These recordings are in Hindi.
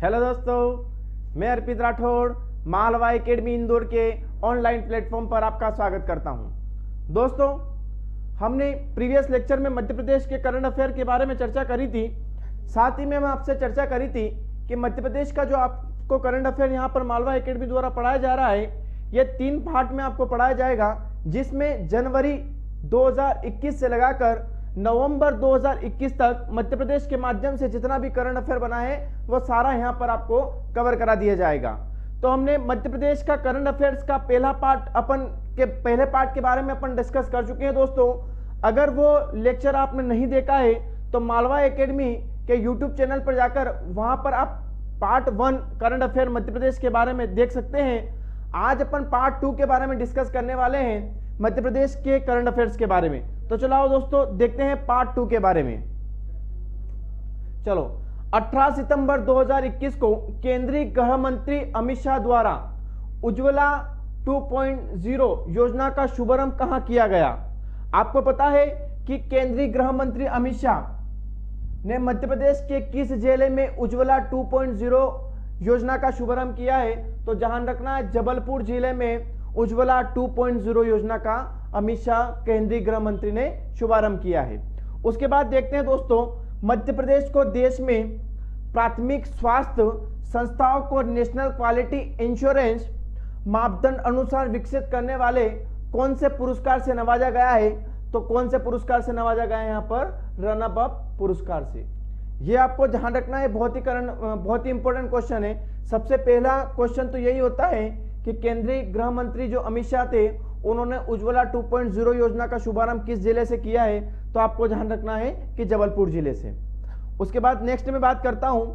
हेलो दोस्तों, मैं अर्पित राठौड़ मालवा एकेडमी इंदौर के ऑनलाइन प्लेटफॉर्म पर आपका स्वागत करता हूं। दोस्तों, हमने प्रीवियस लेक्चर में मध्य प्रदेश के करंट अफेयर के बारे में चर्चा करी थी। साथ ही में मैं आपसे चर्चा करी थी कि मध्य प्रदेश का जो आपको करंट अफेयर यहाँ पर मालवा एकेडमी द्वारा पढ़ाया जा रहा है, ये 3 पार्ट में आपको पढ़ाया जाएगा, जिसमें जनवरी 2021 से लगाकर नवंबर 2021 तक मध्य प्रदेश के माध्यम से जितना भी करंट अफेयर बना है वो सारा यहाँ पर आपको कवर करा दिया जाएगा। तो हमने मध्य प्रदेश का करंट अफेयर्स का पहले पार्ट के बारे में अपन डिस्कस कर चुके हैं। दोस्तों, अगर वो लेक्चर आपने नहीं देखा है तो मालवा एकेडमी के यूट्यूब चैनल पर जाकर वहां पर आप part 1 current affair Madhya Pradesh के बारे में देख सकते हैं। आज अपन पार्ट 2 के बारे में डिस्कस करने वाले हैं, मध्य प्रदेश के करंट अफेयर्स के बारे में। तो चलो आओ दोस्तों, देखते हैं पार्ट 2 के बारे में। चलो, 18 सितंबर 2021 को केंद्रीय गृह मंत्री अमित शाह द्वारा उज्ज्वला 2.0 योजना का शुभारंभ कहां किया गया? आपको पता है कि केंद्रीय गृह मंत्री अमित शाह ने मध्य प्रदेश के किस जिले में उज्ज्वला 2.0 योजना का शुभारंभ किया है? तो ध्यान रखना है, जबलपुर जिले में उज्ज्वला 2.0 योजना का अमित शाह केंद्रीय गृह मंत्री ने शुभारंभ किया है। उसके बाद देखते हैं दोस्तों, मध्य प्रदेश को देश में प्राथमिक स्वास्थ्य संस्थाओं को नेशनल क्वालिटी इंश्योरेंस मापदंड अनुसार विकसित करने वाले कौन से पुरस्कार से नवाजा गया है? तो कौन से पुरस्कार से नवाजा गया है? यहाँ पर रनअप अप पुरस्कार से। ये आपको ध्यान रखना है, बहुत ही इंपॉर्टेंट क्वेश्चन है। सबसे पहला क्वेश्चन तो यही होता है कि केंद्रीय गृह मंत्री जो अमित शाह थे, उन्होंने उज्ज्वला 2.0 योजना का शुभारंभ किस जिले से किया है? तो आपको ध्यान रखना है कि जबलपुर जिले से। उसके बाद नेक्स्ट में बात करता हूं,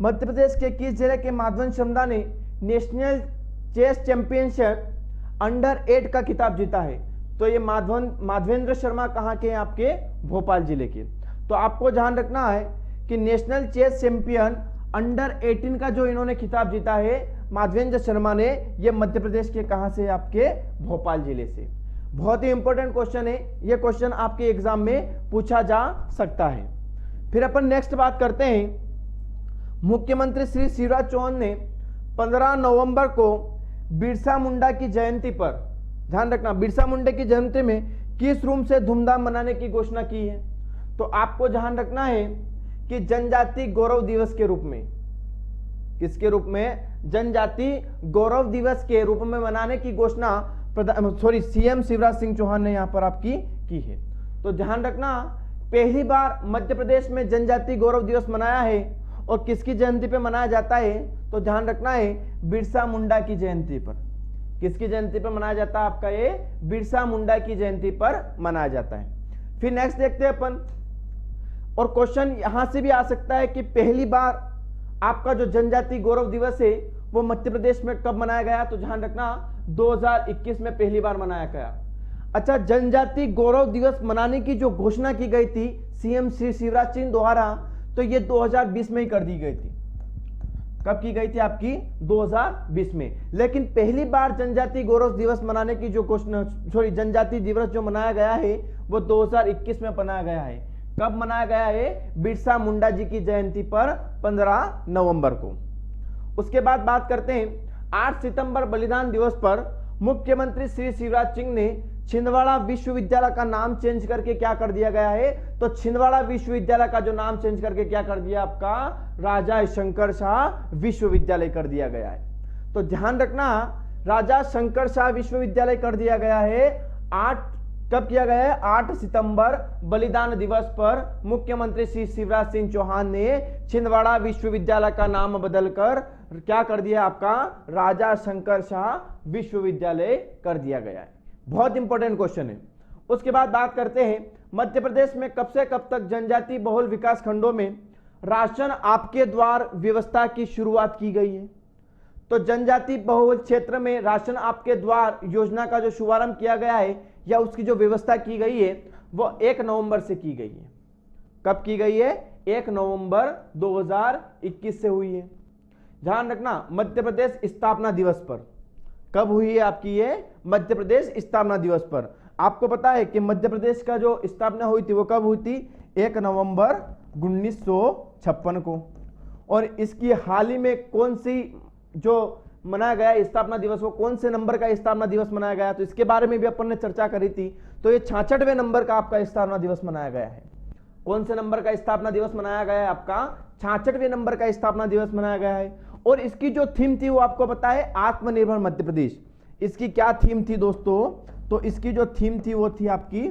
मध्य प्रदेश के किस जिले के माधवन शर्मा ने नेशनल चेस चैंपियनशिप अंडर 8 का खिताब जीता है? तो ये माधवेंद्र शर्मा कहाँ के हैं? आपके भोपाल जिले के। तो आपको ध्यान रखना है कि नेशनल चेस चैंपियन अंडर 18 का जो इन्होंने खिताब जीता है माधवेंद्र शर्मा ने, ये मध्य प्रदेश के कहां से? आपके भोपाल जिले से। बहुत ही इंपॉर्टेंट क्वेश्चन है, ये क्वेश्चन आपके एग्जाम में पूछा जा सकता है। फिर अपन नेक्स्ट बात करते हैं, मुख्यमंत्री श्री शिवराज चौहान ने 15 नवंबर को बिरसा मुंडा की जयंती पर, ध्यान रखना, बिरसा मुंडा की जयंती में किस रूप से धूमधाम मनाने की घोषणा की है? तो आपको ध्यान रखना है कि जनजाति गौरव दिवस के रूप में, किसके रूप में? जनजाति गौरव दिवस के रूप में मनाने की घोषणा सीएम शिवराज सिंह चौहान ने यहां पर आपकी की है। तो ध्यान रखना, पहली बार मध्य प्रदेश में जनजाति गौरव दिवस मनाया है और किसकी जयंती पे मनाया जाता है? तो ध्यान रखना है, बिरसा मुंडा की जयंती पर। किसकी जयंती पर मनाया जाता है? आपका ये बिरसा मुंडा की जयंती पर मनाया जाता है। फिर नेक्स्ट देखते हैं अपन, और क्वेश्चन यहां से भी आ सकता है कि पहली बार आपका जो जनजाति गौरव दिवस है वो मध्य प्रदेश में कब मनाया गया? तो ध्यान रखना, 2021 में पहली बार मनाया गया। अच्छा, जनजाति गौरव दिवस मनाने की जो घोषणा की गई थी सीएम श्री शिवराज सिंह द्वारा, तो ये 2020 में ही कर दी गई थी। कब की गई थी? आपकी 2020 में। लेकिन पहली बार जनजाति गौरव दिवस मनाने की जो घोषणा, जनजाति दिवस जो मनाया गया है वो 2021 में मनाया गया है। कब मनाया गया है? बिरसा मुंडा जी की जयंती पर 15 नवंबर को। उसके बाद बात करते हैं, 8 सितंबर बलिदान दिवस पर मुख्यमंत्री श्री शिवराज सिंह ने छिंदवाड़ा विश्वविद्यालय का नाम चेंज करके क्या कर दिया गया है? तो छिंदवाड़ा विश्वविद्यालय का जो नाम चेंज करके क्या कर दिया? आपका राजा शंकर शाह विश्वविद्यालय कर दिया गया है। तो ध्यान रखना, राजा शंकर शाह विश्वविद्यालय कर दिया गया है। कब किया गया है? 8 सितंबर बलिदान दिवस पर मुख्यमंत्री श्री शिवराज सिंह चौहान ने छिंदवाड़ा विश्वविद्यालय का नाम बदलकर क्या कर दिया? आपका राजा शंकर शाह विश्वविद्यालय कर दिया गया है। बहुत इंपॉर्टेंट क्वेश्चन है। उसके बाद बात करते हैं, मध्य प्रदेश में कब से कब तक जनजाति बहुल विकास खंडों में राशन आपके द्वार व्यवस्था की शुरुआत की गई है? तो जनजाति बहुल क्षेत्र में राशन आपके द्वार योजना का जो शुभारंभ किया गया है या उसकी जो व्यवस्था की गई है वो 1 नवंबर से की गई है। कब की गई है? 1 नवंबर 2021 से हुई है। ध्यान रखना, मध्य प्रदेश स्थापना दिवस पर। कब हुई है आपकी ये? मध्य प्रदेश स्थापना दिवस पर। आपको पता है कि मध्य प्रदेश का जो स्थापना हुई थी वो कब हुई थी? 1 नवंबर 1956 को। और इसकी हाल ही में कौन सी जो मनाया गया स्थापना दिवस, वो कौन से नंबर का स्थापना दिवस मनाया गया, तो इसके बारे में भी अपन ने चर्चा करी थी। तो ये 66वें नंबर का आपका स्थापना दिवस मनाया गया है। कौन से नंबर का स्थापना दिवस मनाया गया है? आपका 66वें नंबर का स्थापना दिवस मनाया गया है। और इसकी जो थीम थी वो आपको पता है आत्मनिर्भर मध्य प्रदेश। इसकी क्या थीम थी दोस्तों? तो इसकी जो थीम थी वो थी आपकी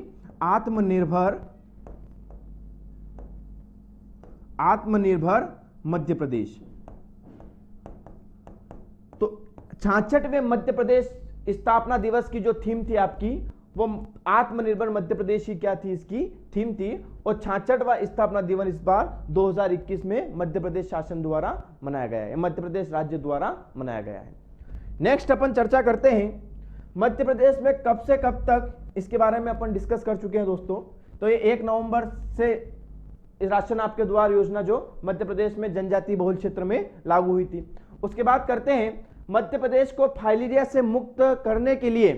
आत्मनिर्भर मध्य प्रदेश। तो 66वें मध्य प्रदेश स्थापना दिवस की जो थीम थी आपकी वो आत्मनिर्भर मध्य प्रदेश की क्या थी? इसकी थीम थी। और 66वां स्थापना दिवस इस बार 2021 में मध्य प्रदेश शासन द्वारा मनाया गया है, मध्य प्रदेश राज्य द्वारा मनाया गया है। नेक्स्ट अपन चर्चा करते हैं मध्य प्रदेश में कब से कब तक, इसके बारे में अपन डिस्कस कर चुके हैं दोस्तों। तो ये 1 नवंबर से राशन आपके द्वार योजना जो मध्य प्रदेश में जनजाति बहुल क्षेत्र में लागू हुई थी। उसके बाद करते हैं मध्य प्रदेश को फाइलेरिया से मुक्त करने के लिए,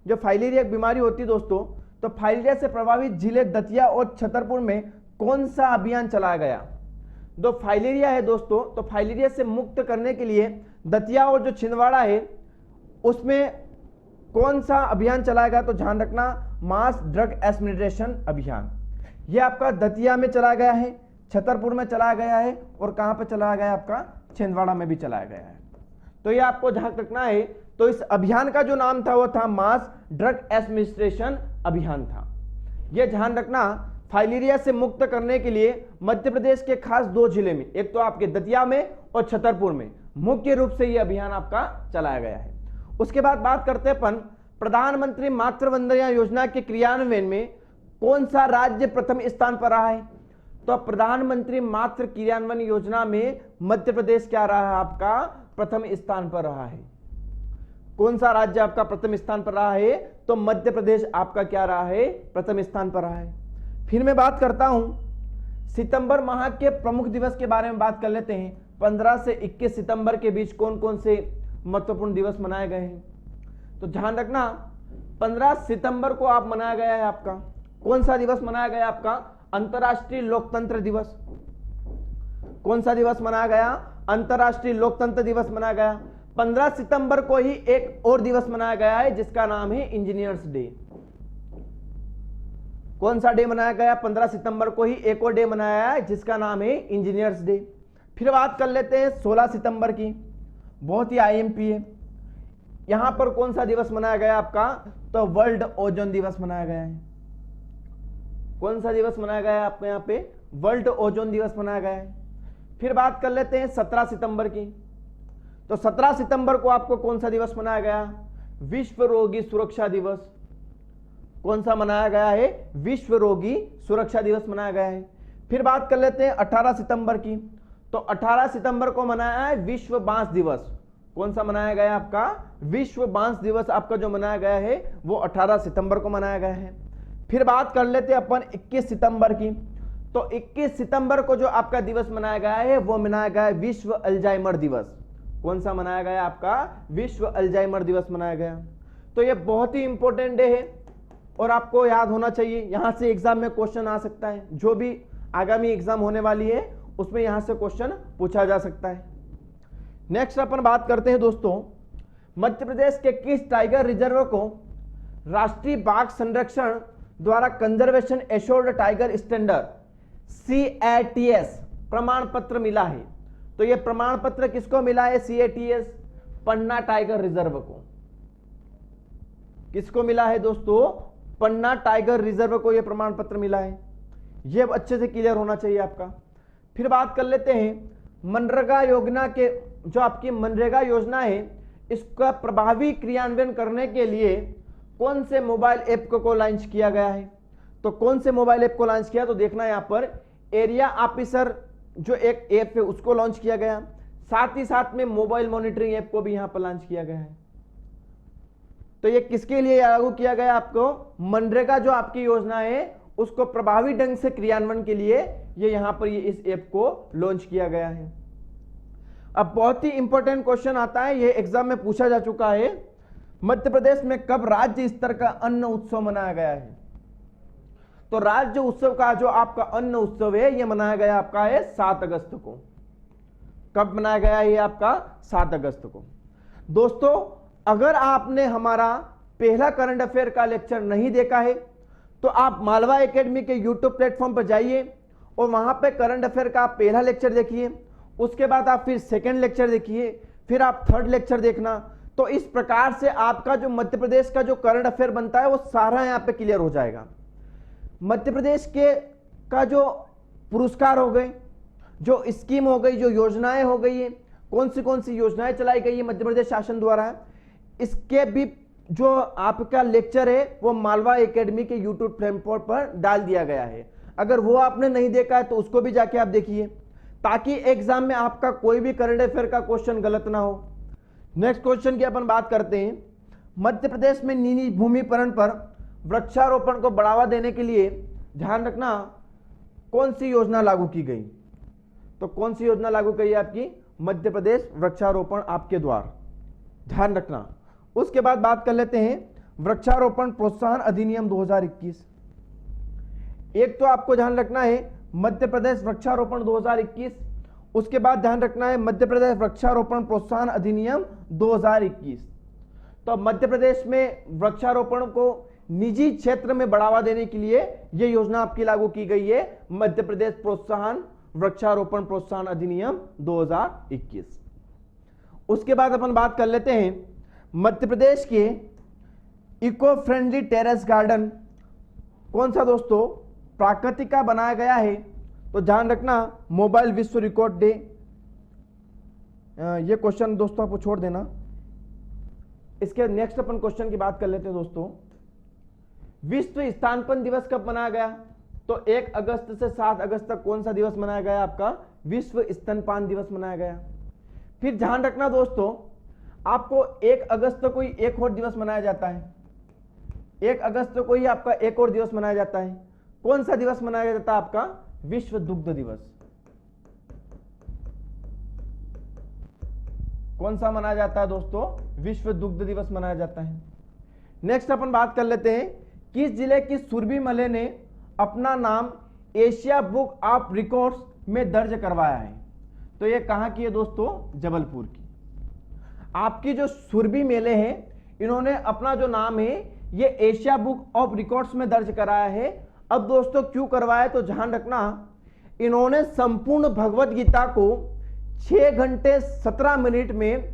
जो फाइलेरिया एक बीमारी होती है दोस्तों, तो फाइलेरिया से प्रभावित जिले दतिया और छतरपुर में कौन सा अभियान चलाया गया? जो फाइलेरिया है दोस्तों, तो फाइलेरिया से मुक्त करने के लिए दतिया और जो छिंदवाड़ा है उसमें कौन सा अभियान चलाया गया? तो ध्यान रखना, मास ड्रग एडमिनिस्ट्रेशन अभियान। यह आपका दतिया में चलाया गया है, छतरपुर में चलाया गया है, और कहां पर चलाया गया है? आपका छिंदवाड़ा में भी चलाया गया है। तो यह आपको ध्यान रखना है। तो इस अभियान का जो नाम था वो था मास ड्रग एडमिनिस्ट्रेशन अभियान था। यह ध्यान रखना, फाइलेरिया से मुक्त करने के लिए मध्य प्रदेश के खास 2 जिले में, एक तो आपके दतिया में और छतरपुर में मुख्य रूप से यह अभियान आपका चलाया गया है। उसके बाद बात करते हैं अपन प्रधानमंत्री मातृ वंदना योजना के क्रियान्वयन में कौन सा राज्य प्रथम स्थान पर रहा है? तो प्रधानमंत्री मातृ क्रियान्वयन योजना में मध्य प्रदेश क्या रहा है? आपका प्रथम स्थान पर रहा है। कौन सा राज्य आपका प्रथम स्थान पर रहा है? तो मध्य प्रदेश आपका क्या रहा है? प्रथम स्थान पर रहा है। फिर मैं बात करता हूं सितंबर माह के प्रमुख दिवस के बारे में बात कर लेते हैं। 15 से 21 सितंबर के बीच कौन कौन से महत्वपूर्ण दिवस मनाए गए हैं? तो ध्यान रखना, 15 सितंबर को आप मनाया गया है आपका कौन सा दिवस मनाया गया? आपका अंतर्राष्ट्रीय लोकतंत्र दिवस। कौन सा दिवस मनाया गया? अंतर्राष्ट्रीय लोकतंत्र दिवस मनाया गया। 15 सितंबर को ही एक और दिवस मनाया गया है जिसका नाम है इंजीनियर्स डे। कौन सा डे मनाया गया? 15 सितंबर को ही एक और डे मनाया है जिसका नाम है इंजीनियर्स डे। फिर बात कर लेते हैं 16 सितंबर की, बहुत ही आईएमपी है। यहां पर कौन सा दिवस मनाया गया आपका? तो वर्ल्ड ओजोन दिवस मनाया गया है। कौन सा दिवस मनाया गया है आपके यहाँ पे? वर्ल्ड ओजोन दिवस मनाया गया है। फिर बात कर लेते हैं 17 सितंबर की। तो 17 सितंबर को आपको कौन सा दिवस मनाया गया? विश्व रोगी सुरक्षा दिवस। कौन सा मनाया गया है? विश्व रोगी सुरक्षा दिवस मनाया गया है। फिर बात कर लेते हैं 18 सितंबर की। तो 18 सितंबर को मनाया है विश्व बांस दिवस। कौन सा मनाया गया आपका? विश्व बांस दिवस आपका जो मनाया गया है वो 18 सितंबर को मनाया गया है। फिर बात कर लेते हैं अपन 21 सितंबर की। तो 21 सितंबर को जो आपका दिवस मनाया गया है वो मनाया गया है विश्व अल्जाइमर दिवस। कौन सा मनाया गया आपका? विश्व अल्जाइमर दिवस मनाया गया। तो ये बहुत ही इंपॉर्टेंट डे है और आपको याद होना चाहिए। यहां से एग्जाम में क्वेश्चन आ सकता है, जो भी आगामी एग्जाम होने वाली है उसमें यहां से क्वेश्चन पूछा जा सकता है। नेक्स्ट अपन बात करते हैं दोस्तों, मध्य प्रदेश के किस टाइगर रिजर्व को राष्ट्रीय बाघ संरक्षण द्वारा conservation assured tiger standard CATS प्रमाण पत्र मिला है? तो यह प्रमाण पत्र किसको मिला है? CATS पन्ना टाइगर रिजर्व को। किसको मिला है दोस्तों? पन्ना टाइगर रिजर्व को यह प्रमाण पत्र मिला है। यह अच्छे से क्लियर होना चाहिए आपका। फिर बात कर लेते हैं मनरेगा योजना के, जो आपकी मनरेगा योजना है इसका प्रभावी क्रियान्वयन करने के लिए कौन से मोबाइल ऐप को लॉन्च किया गया है? तो कौन से मोबाइल ऐप को लॉन्च किया? तो देखना यहां पर एरिया ऑफिसर जो एक ऐप है उसको लॉन्च किया गया, साथ ही साथ में मोबाइल मॉनिटरिंग ऐप को भी यहां पर लॉन्च किया गया है। तो ये किसके लिए लागू किया गया? आपको मनरेगा जो आपकी योजना है उसको प्रभावी ढंग से क्रियान्वयन के लिए ये यहां पर ये इस ऐप को लॉन्च किया गया है। अब बहुत ही इंपॉर्टेंट क्वेश्चन आता है, ये एग्जाम में पूछा जा चुका है, मध्य प्रदेश में कब राज्य स्तर का अन्न उत्सव मनाया गया है? तो राज्य उत्सव का जो आपका अन्न उत्सव है ये मनाया गया आपका है 7 अगस्त को। कब मनाया गया है? ये आपका 7 अगस्त को। दोस्तों, अगर आपने हमारा पहला करंट अफेयर का लेक्चर नहीं देखा है तो आप मालवा एकेडमी के यूट्यूब प्लेटफॉर्म पर जाइए और वहां पे करंट अफेयर का आप पहला लेक्चर देखिए, उसके बाद आप फिर सेकंड लेक्चर देखिए, फिर आप थर्ड लेक्चर देखना। तो इस प्रकार से आपका जो मध्य प्रदेश का जो करंट अफेयर बनता है वो सारा यहाँ पे क्लियर हो जाएगा। मध्य प्रदेश के का जो पुरस्कार हो गए, जो स्कीम हो गई, जो योजनाएं हो गई है, कौन सी योजनाएं चलाई गई है मध्य प्रदेश शासन द्वारा, इसके भी जो आपका लेक्चर है वो मालवा एकेडमी के यूट्यूब प्लेटफॉर्म पर डाल दिया गया है। अगर वो आपने नहीं देखा है तो उसको भी जाके आप देखिए, ताकि एग्जाम में आपका कोई भी करंट अफेयर का क्वेश्चन गलत ना हो। नेक्स्ट क्वेश्चन की अपन बात करते हैं। मध्य प्रदेश में निजी भूमिपरण पर वृक्षारोपण को बढ़ावा देने के लिए ध्यान रखना कौन सी योजना लागू की गई? तो कौन सी योजना लागू की है आपकी? मध्य प्रदेश वृक्षारोपण आपके द्वार, ध्यान रखना। उसके बाद बात कर लेते हैं वृक्षारोपण प्रोत्साहन अधिनियम 2021। एक तो आपको ध्यान रखना है मध्य प्रदेश वृक्षारोपण 2021, उसके बाद ध्यान रखना है मध्य प्रदेश वृक्षारोपण प्रोत्साहन अधिनियम 2021। तो मध्य प्रदेश में वृक्षारोपण को निजी क्षेत्र में बढ़ावा देने के लिए यह योजना आपकी लागू की गई है, मध्य प्रदेश प्रोत्साहन वृक्षारोपण प्रोत्साहन अधिनियम 2021। उसके बाद अपन बात कर लेते हैं मध्य प्रदेश के इको फ्रेंडली टेरेस गार्डन कौन सा दोस्तों? प्राकृतिक का बनाया गया है। तो ध्यान रखना मोबाइल विश्व रिकॉर्ड डे, ये क्वेश्चन दोस्तों आपको छोड़ देना। इसके नेक्स्ट अपन क्वेश्चन की बात कर लेते हैं दोस्तों। विश्व स्तनपान दिवस कब मनाया गया? तो 1 अगस्त से 7 अगस्त तक कौन सा दिवस मनाया गया? आपका विश्व स्तनपान दिवस मनाया गया। फिर ध्यान रखना दोस्तों, आपको 1 अगस्त को ही एक और दिवस मनाया जाता है। 1 अगस्त को ही आपका एक और दिवस मनाया जाता है। कौन सा दिवस मनाया जाता है? आपका विश्व दुग्ध दिवस। कौन सा मनाया जाता है दोस्तों? विश्व दुग्ध दिवस मनाया जाता है। नेक्स्ट अपन बात कर लेते हैं, किस जिले की सुरभि मले ने अपना नाम एशिया बुक ऑफ रिकॉर्ड्स में दर्ज करवाया है? तो ये कहां की है दोस्तों? जबलपुर की। आपकी जो सुरभि मेले हैं, इन्होंने अपना जो नाम है ये एशिया बुक ऑफ रिकॉर्ड्स में दर्ज कराया है। अब दोस्तों क्यों करवाया? तो ध्यान रखना, इन्होंने संपूर्ण भगवत गीता को 6 घंटे 17 मिनट में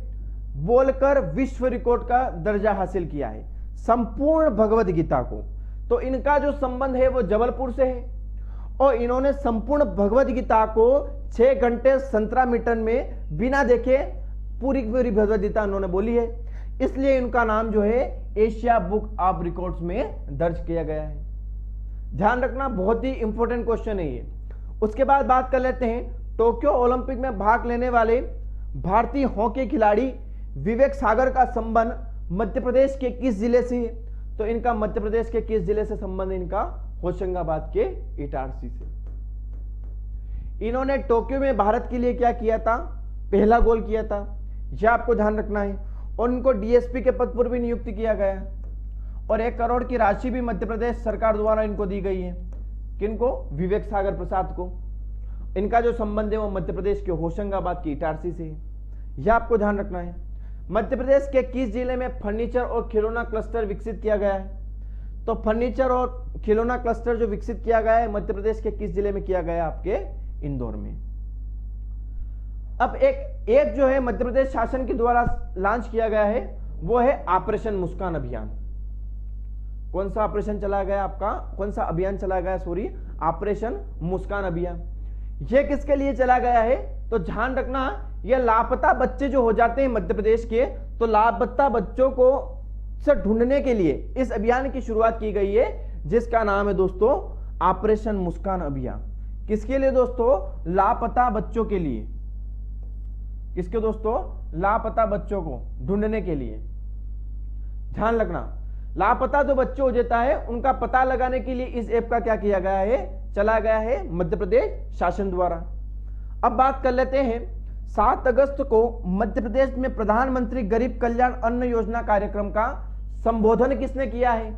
बोलकर विश्व रिकॉर्ड का दर्जा हासिल किया है, संपूर्ण भगवत गीता को। तो इनका जो संबंध है वो जबलपुर से है और इन्होंने संपूर्ण भगवत गीता को 6 घंटे 17 मिनट में बिना देखे पूरी भगवत गीता उन्होंने बोली है, इसलिए इनका नाम जो है एशिया बुक ऑफ रिकॉर्ड्स में दर्ज किया गया है। ध्यान रखना, बहुत ही इंपॉर्टेंट क्वेश्चन है ये। उसके बाद बात कर लेते हैं, टोक्यो ओलंपिक में भाग लेने वाले भारतीय हॉकी खिलाड़ी विवेक सागर का संबंध मध्य प्रदेश के किस जिले से है? तो इनका मध्य प्रदेश के किस जिले से संबंध? इनका होशंगाबाद के इटारसी से। इन्होंने टोक्यो में भारत के लिए क्या किया था? पहला गोल किया था, यह आपको ध्यान रखना है। और इनको डीएसपी के पद पर भी नियुक्त किया गया और 1 करोड़ की राशि भी मध्य प्रदेश सरकार द्वारा इनको दी गई है। किनको? विवेक सागर प्रसाद को। इनका जो संबंध है वो मध्य प्रदेश के होशंगाबाद की इटारसी से है, यह आपको ध्यान रखना है। मध्य प्रदेश के किस जिले में फर्नीचर और खिलौना क्लस्टर विकसित किया गया है? तो फर्नीचर और खिलौना क्लस्टर जो विकसित किया गया है मध्य प्रदेश के किस जिले में किया गया है? आपके इंदौर में। अब एक जो है मध्य प्रदेश शासन के द्वारा लॉन्च किया गया है वो है ऑपरेशन मुस्कान अभियान। कौन सा ऑपरेशन चला गया आपका? कौन सा अभियान चला गया? सॉरी, ऑपरेशन मुस्कान अभियान। ये किसके लिए चला गया है? तो ध्यान रखना, ये लापता बच्चे जो हो जाते हैं मध्य प्रदेश के, तो लापता बच्चों को से ढूंढने के लिए इस अभियान की शुरुआत की गई है, जिसका नाम है दोस्तों ऑपरेशन मुस्कान अभियान। किसके लिए दोस्तों? लापता बच्चों के लिए। किसके दोस्तों? लापता बच्चों को ढूंढने के लिए। ध्यान रखना, लापता जो बच्चे हो जाता है उनका पता लगाने के लिए इस ऐप का क्या किया गया है? चला गया है मध्य प्रदेश शासन द्वारा। अब बात कर लेते हैं, 7 अगस्त को मध्य प्रदेश में प्रधानमंत्री गरीब कल्याण अन्न योजना कार्यक्रम का संबोधन किसने किया है?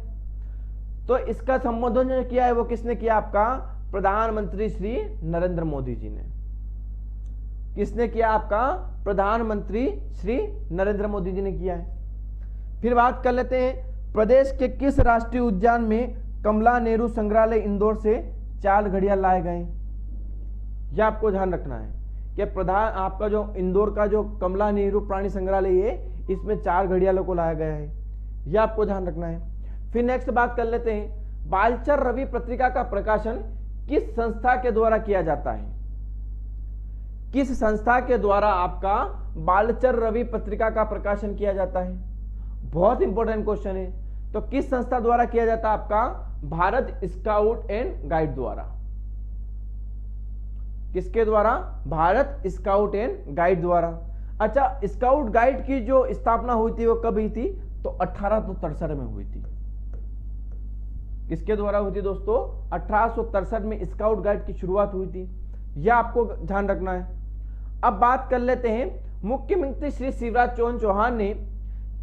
तो इसका संबोधन जो किया है वो किसने किया? आपका प्रधानमंत्री श्री नरेंद्र मोदी जी ने। किसने किया? आपका प्रधानमंत्री श्री नरेंद्र मोदी जी ने किया है। फिर बात कर लेते हैं, प्रदेश के किस राष्ट्रीय उद्यान में कमला नेहरू संग्रहालय इंदौर से 4 घड़ियाल लाए गए? यह आपको ध्यान रखना है कि आपका जो इंदौर का जो कमला नेहरू प्राणी संग्रहालय है, इसमें 4 घड़ियालों को लाया गया है। यह आपको ध्यान रखना है। फिर नेक्स्ट बात कर लेते हैं, बालचर रवि पत्रिका का प्रकाशन किस संस्था के द्वारा किया जाता है? किस संस्था के द्वारा आपका बालचर रवि पत्रिका का प्रकाशन किया जाता है? बहुत इंपॉर्टेंट क्वेश्चन है। तो किस संस्था द्वारा किया जाता है? आपका भारत स्काउट एंड गाइड द्वारा। किसके द्वारा? भारत स्काउट एंड गाइड द्वारा। अच्छा, स्काउट गाइड की जो स्थापना हुई थी वो कब हुई थी? तो 1863 में हुई थी। किसके द्वारा हुई थी दोस्तों? 1863 में स्काउट गाइड की शुरुआत हुई थी। यह आपको ध्यान रखना है। अब बात कर लेते हैं, मुख्यमंत्री श्री शिवराज चौहान ने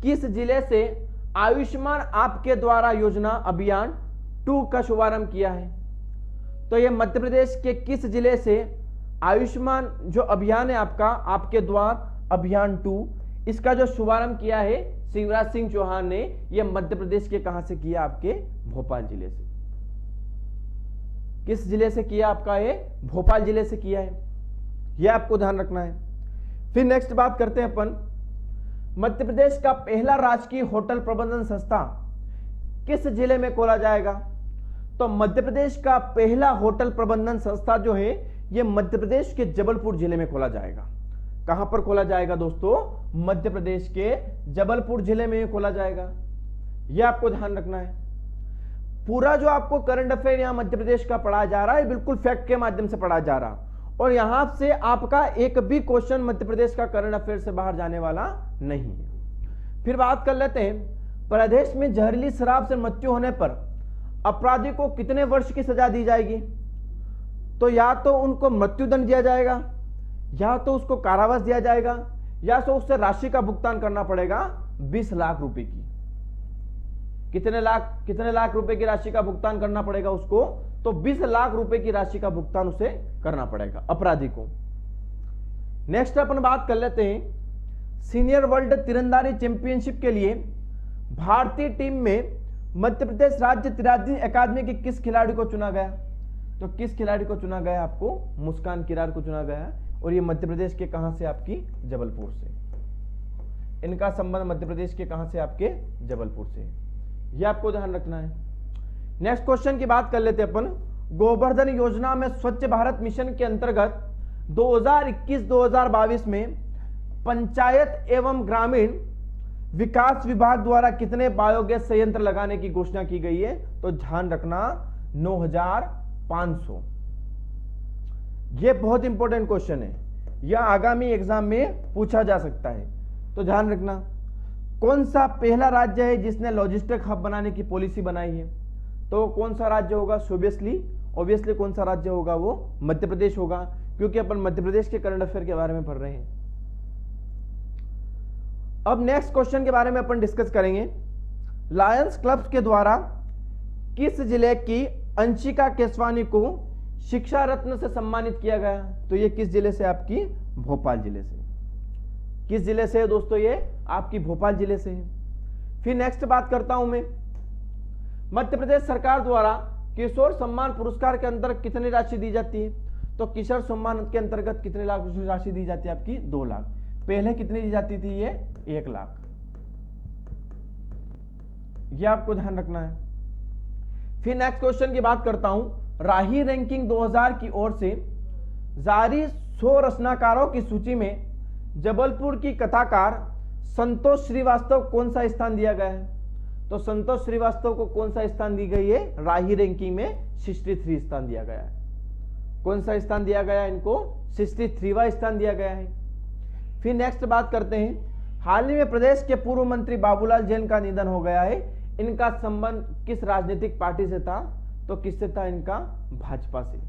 किस जिले से आयुष्मान आपके द्वारा योजना अभियान 2 का शुभारंभ किया है? तो यह मध्य प्रदेश के किस जिले से आयुष्मान जो अभियान है आपका आपके द्वार अभियान 2, इसका जो शुभारंभ किया है शिवराज सिंह चौहान ने, यह मध्य प्रदेश के कहां से किया? आपके भोपाल जिले से। किस जिले से किया? आपका ये भोपाल जिले से किया है। यह आपको ध्यान रखना है। फिर नेक्स्ट बात करते हैं अपन, मध्य प्रदेश का पहला राजकीय होटल प्रबंधन संस्था किस जिले में खोला जाएगा? तो मध्य प्रदेश का पहला होटल प्रबंधन संस्था जो है यह मध्य प्रदेश के जबलपुर जिले में खोला जाएगा। कहां पर खोला जाएगा दोस्तों? मध्य प्रदेश के जबलपुर जिले में खोला जाएगा। यह आपको ध्यान रखना है। पूरा जो आपको करंट अफेयर यहां मध्य प्रदेश का पढ़ाया जा रहा है बिल्कुल फैक्ट के माध्यम से पढ़ाया जा रहा, और यहां से आपका एक भी क्वेश्चन मध्य प्रदेश का करंट अफेयर से बाहर जाने वाला नहीं है। फिर बात कर लेते हैं, प्रदेश में जहरीली शराब से मृत्यु होने पर अपराधी को कितने वर्ष की सजा दी जाएगी? तो या तो उनको मृत्युदंड दिया जाएगा, या तो उसको कारावास दिया जाएगा, या तो उससे राशि का भुगतान करना पड़ेगा 20 लाख रुपए की। कितने लाख रुपए की राशि का भुगतान करना पड़ेगा उसको? तो 20 लाख रुपए की राशि का भुगतान उसे करना पड़ेगा अपराधी को। नेक्स्ट अपन बात कर लेते हैं, सीनियर वर्ल्ड तीरंदाजी चैंपियनशिप के लिए भारतीय टीम में मध्य प्रदेश राज्य तीरंदाजी अकादमी के किस खिलाड़ी को चुना गया? तो किस खिलाड़ी को चुना गया? आपको मुस्कान किरार को चुना गया, और ये मध्य प्रदेश के कहां से? आपकी जबलपुर से। इनका संबंध मध्य प्रदेश के कहां से? आपके जबलपुर से। यह आपको ध्यान रखना है। नेक्स्ट क्वेश्चन की बात कर लेते हैं अपन, गोवर्धन योजना में स्वच्छ भारत मिशन के अंतर्गत 2021-2022 में पंचायत एवं ग्रामीण विकास विभाग द्वारा कितने बायोगैस संयंत्र लगाने की घोषणा की गई है? तो ध्यान रखना 9500। यह बहुत इंपॉर्टेंट क्वेश्चन है, यह आगामी एग्जाम में पूछा जा सकता है, तो ध्यान रखना। कौन सा पहला राज्य है जिसने लॉजिस्टिक हब बनाने की पॉलिसी बनाई है? तो कौन सा राज्य होगा? ऑब्वियसली कौन सा राज्य होगा? वो मध्य प्रदेश होगा, क्योंकि अपन मध्य प्रदेश के करंट अफेयर के बारे में पढ़ रहे हैं। अब नेक्स्ट क्वेश्चन के बारे में अपन डिस्कस करेंगे, लायंस क्लब्स के द्वारा किस जिले की अंशिका केसवानी को शिक्षा रत्न से सम्मानित किया गया? तो ये किस जिले से? आपकी भोपाल जिले से। किस जिले से है दोस्तों? ये आपकी भोपाल जिले से है। फिर नेक्स्ट बात करता हूं मैं, मध्य प्रदेश सरकार द्वारा किशोर सम्मान पुरस्कार के अंतर्गत कितनी राशि दी जाती है? तो किशोर सम्मान के अंतर्गत कितने लाख राशि दी जाती है? आपकी 2 लाख। पहले कितनी दी जाती थी? ये 1 लाख। यह आपको ध्यान रखना है। फिर नेक्स्ट क्वेश्चन की बात करता हूं, राही रैंकिंग 2000 की ओर से जारी 100 रचनाकारों की सूची में जबलपुर की कथाकार संतोष श्रीवास्तव कौन सा स्थान दिया गया है? तो संतोष श्रीवास्तव को कौन सा स्थान दी गई है? राही रैंकिंग में 63 स्थान दिया गया है। कौन सा स्थान दिया गया है इनको? 63वां स्थान दिया गया है। फिर नेक्स्ट बात करते हैं, हाल ही में प्रदेश के पूर्व मंत्री बाबूलाल जैन का निधन हो गया है, इनका संबंध किस राजनीतिक पार्टी से था? तो किससे था? इनका भाजपा से।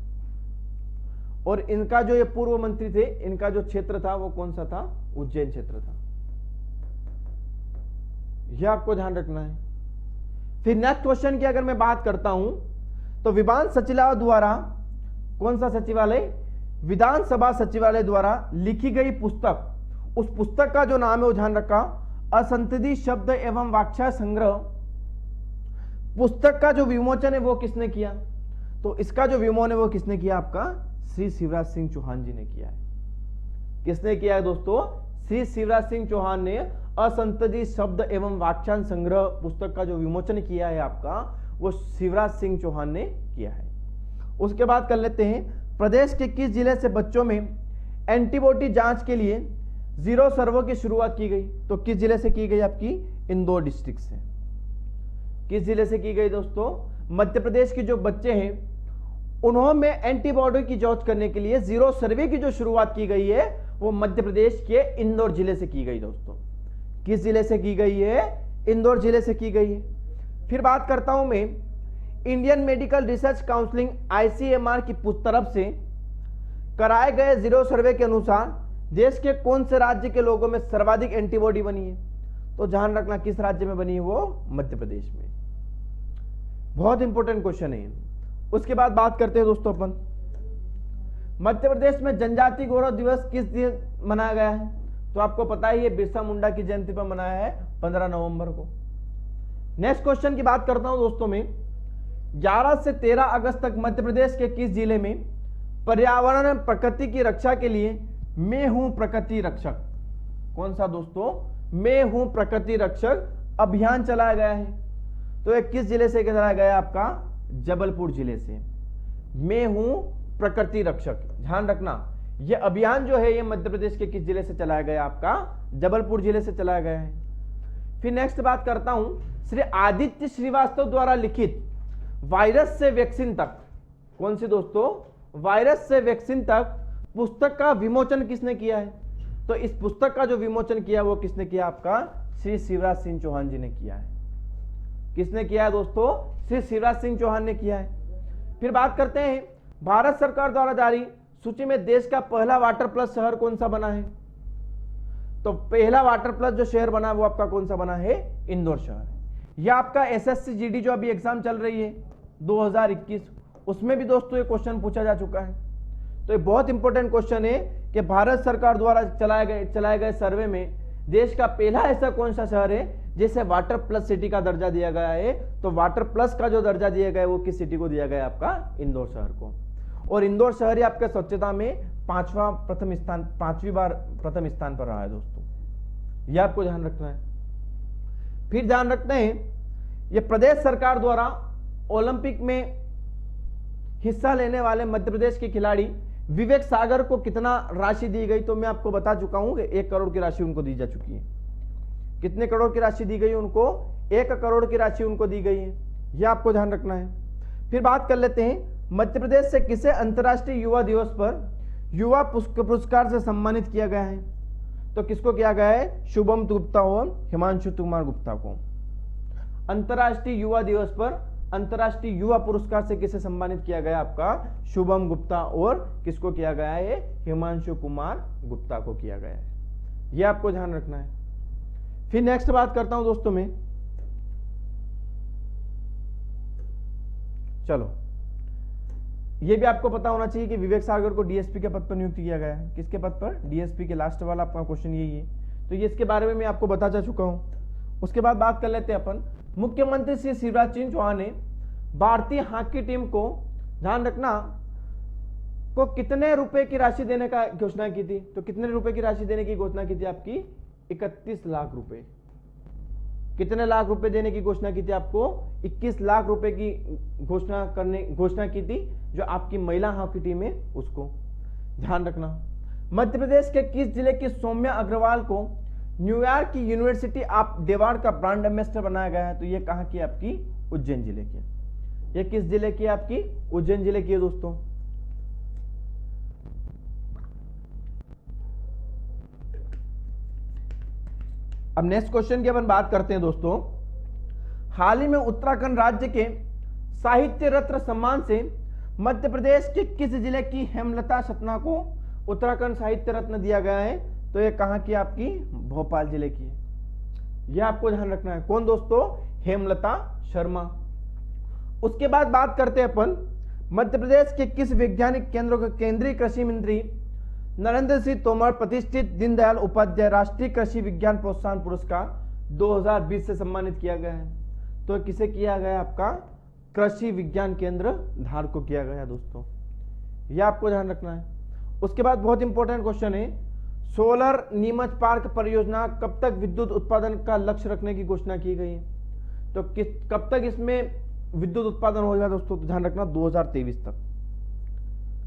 और इनका जो ये पूर्व मंत्री थे, इनका जो क्षेत्र था वो कौन सा था? उज्जैन क्षेत्र था। यह आपको ध्यान रखना है। फिर नेक्स्ट क्वेश्चन की अगर मैं बात करता हूं, तो विभाग सचिवालय द्वारा, कौन सा सचिवालय? विधानसभा सचिवालय द्वारा लिखी गई पुस्तक, उस पुस्तक का जो नाम है वो ध्यान रखा, असंतति शब्द एवं वाक्य संग्रह, पुस्तक का जो विमोचन है वो किसने किया? तो इसका जो विमोचन है वो किसने किया? आपका श्री शिवराज सिंह चौहान जी ने किया है। किसने किया है दोस्तों? श्री शिवराज सिंह चौहान ने असंतति शब्द एवं वाक्यांश संग्रह पुस्तक का जो विमोचन किया है आपका, वो शिवराज सिंह चौहान ने किया है। उसके बाद कर लेते हैं, प्रदेश के किस जिले से बच्चों में एंटीबॉडी जांच के लिए जीरो सर्वे की शुरुआत की गई? तो किस जिले से की गई? आपकी इंदौर डिस्ट्रिक्ट से। किस जिले से की गई दोस्तों? मध्य प्रदेश के जो बच्चे हैं उन्होंने एंटीबॉडी की जांच करने के लिए जीरो सर्वे की जो शुरुआत की गई है वो मध्य प्रदेश के इंदौर जिले से की गई दोस्तों। किस जिले से की गई है? इंदौर जिले से की गई है। फिर बात करता हूं मैं, Indian medical research counselling ICMR की तरफ से कराए गए जीरो सर्वे के अनुसार देश के कौन से राज्य के लोगों में सर्वाधिक एंटीबॉडी बनी है? तो ध्यान रखना किस राज्य में बनी है वो? मध्य प्रदेश में। बहुत इंपॉर्टेंट क्वेश्चन है। उसके बाद बात करते हैं दोस्तों अपन, मध्य प्रदेश में जनजाति गौरव दिवस किस दिन मनाया गया है? तो आपको पता ही है, बिरसा मुंडा की जयंती पर मनाया है 15 नवंबर को। नेक्स्ट क्वेश्चन की बात करता हूं दोस्तों में, 11 से 13 अगस्त तक मध्य प्रदेश के किस जिले में पर्यावरण और प्रकृति की रक्षा के लिए मैं हूं प्रकृति रक्षक, कौन सा दोस्तों? मैं हूं प्रकृति रक्षक अभियान चलाया गया है? तो ये किस जिले से चलाया गया? आपका जबलपुर जिले से। मैं हूं प्रकृति रक्षक, ध्यान रखना यह अभियान जो है ये मध्य प्रदेश के किस जिले से चलाया गया? आपका जबलपुर जिले से चलाया गया है। फिर नेक्स्ट बात करता हूं, श्री आदित्य श्रीवास्तव द्वारा लिखित वायरस से वैक्सीन तक, कौन सी दोस्तों? वायरस से वैक्सीन तक पुस्तक का विमोचन किसने किया है? तो इस पुस्तक का जो विमोचन किया वो किसने किया? आपका श्री शिवराज सिंह चौहान जी ने किया है। किसने किया है दोस्तों? श्री शिवराज सिंह चौहान ने किया है। फिर बात करते हैं, भारत सरकार द्वारा जारी सूची में देश का पहला वाटर प्लस शहर कौन सा बना है? तो पहला वाटर प्लस जो शहर बना वो आपका कौन सा बना है? इंदौर शहर। यह आपका SSC GD जो अभी एग्जाम चल रही है 2021, उसमें भी दोस्तों ये क्वेश्चन पूछा जा चुका है। तो ये बहुत इंपॉर्टेंट क्वेश्चन है कि भारत सरकार द्वारा चलाए गए सर्वे में देश का पहला ऐसा कौन सा शहर है जिसे वाटर प्लस सिटी का दर्जा दिया गया है? तो वाटर प्लस का जो दर्जा दिया गया है वो किस सिटी को दिया गया है? आपका इंदौर शहर को। और इंदौर शहर ही आपके स्वच्छता में पांचवी बार प्रथम स्थान पर रहा है दोस्तों, यह आपको ध्यान रखना है। फिर ध्यान रखते हैं, यह प्रदेश सरकार द्वारा ओलंपिक में हिस्सा लेने वाले मध्य प्रदेश के खिलाड़ी विवेक सागर को कितना राशि दी गई? तो मैं आपको बता चुका हूं कि 1 करोड़ की राशि उनको दी जा चुकी है। कितने करोड़ की राशि दी गई उनको? 1 करोड़ की राशि उनको दी गई है, यह आपको ध्यान रखना है। फिर बात कर लेते हैं, मध्य प्रदेश से किसे अंतर्राष्ट्रीय युवा दिवस पर युवा पुरस्कार से सम्मानित किया गया है? तो किसको किया गया है? शुभम गुप्ता और हिमांशु कुमार गुप्ता को। अंतर्राष्ट्रीय युवा दिवस पर अंतर्राष्ट्रीय युवा पुरस्कार से किसे सम्मानित किया गया? आपका शुभम गुप्ता और किसको किया गया है? हिमांशु कुमार गुप्ता को किया गया है, यह आपको ध्यान रखना है। फिर नेक्स्ट बात करता हूं दोस्तों में, चलो यह भी आपको पता होना चाहिए कि विवेक सागर को DSP के पद पर नियुक्त किया गया है। किसके पद पर? DSP के। लास्ट वाला आपका क्वेश्चन यही है, तो ये इसके बारे में मैं आपको बता जा चुका हूं। उसके बाद बात कर लेते हैं अपन, मुख्यमंत्री श्री शिवराज सिंह चौहान ने भारतीय हॉकी टीम को, ध्यान रखना, को कितने रुपए की राशि देने का घोषणा की थी? तो कितने रुपए की राशि देने की घोषणा की थी? आपकी 31 लाख रुपए। कितने लाख रुपए देने की घोषणा की थी? आपको 21 लाख रुपए की घोषणा की थी, जो आपकी महिला हॉकी टीम है उसको। ध्यान रखना, मध्य प्रदेश के किस जिले की सौम्या अग्रवाल को न्यूयॉर्क की यूनिवर्सिटी ऑफ डेवार्ड का ब्रांड एम्बेसडर बनाया गया है? तो ये कहां की? आपकी उज्जैन जिले की। ये किस जिले की? आपकी उज्जैन जिले की है दोस्तों। अब नेक्स्ट क्वेश्चन की अपन बात करते हैं दोस्तों, हाल ही में उत्तराखंड राज्य के साहित्य रत्न सम्मान से मध्य प्रदेश के किस जिले की हेमलता सतना को उत्तराखंड साहित्य रत्न दिया गया है? तो ये कहां की? आपकी भोपाल जिले की है, यह आपको ध्यान रखना है। कौन दोस्तों? हेमलता शर्मा। उसके बाद बात करते हैं अपन, मध्य प्रदेश के किस वैज्ञानिक केंद्रों के केंद्रीय कृषि मंत्री नरेंद्र सिंह तोमर प्रतिष्ठित दीनदयाल उपाध्याय राष्ट्रीय कृषि विज्ञान प्रोत्साहन पुरस्कार 2020 से सम्मानित किया गया है? तो किसे किया गया? आपका कृषि विज्ञान केंद्र धार को किया गया दोस्तों, यह आपको ध्यान रखना है। उसके बाद बहुत इंपॉर्टेंट क्वेश्चन है, सोलर नीमच पार्क परियोजना कब तक विद्युत उत्पादन का लक्ष्य रखने की घोषणा की गई है? तो कब तक इसमें विद्युत उत्पादन होगा दोस्तों? तो ध्यान रखना 2023 तक।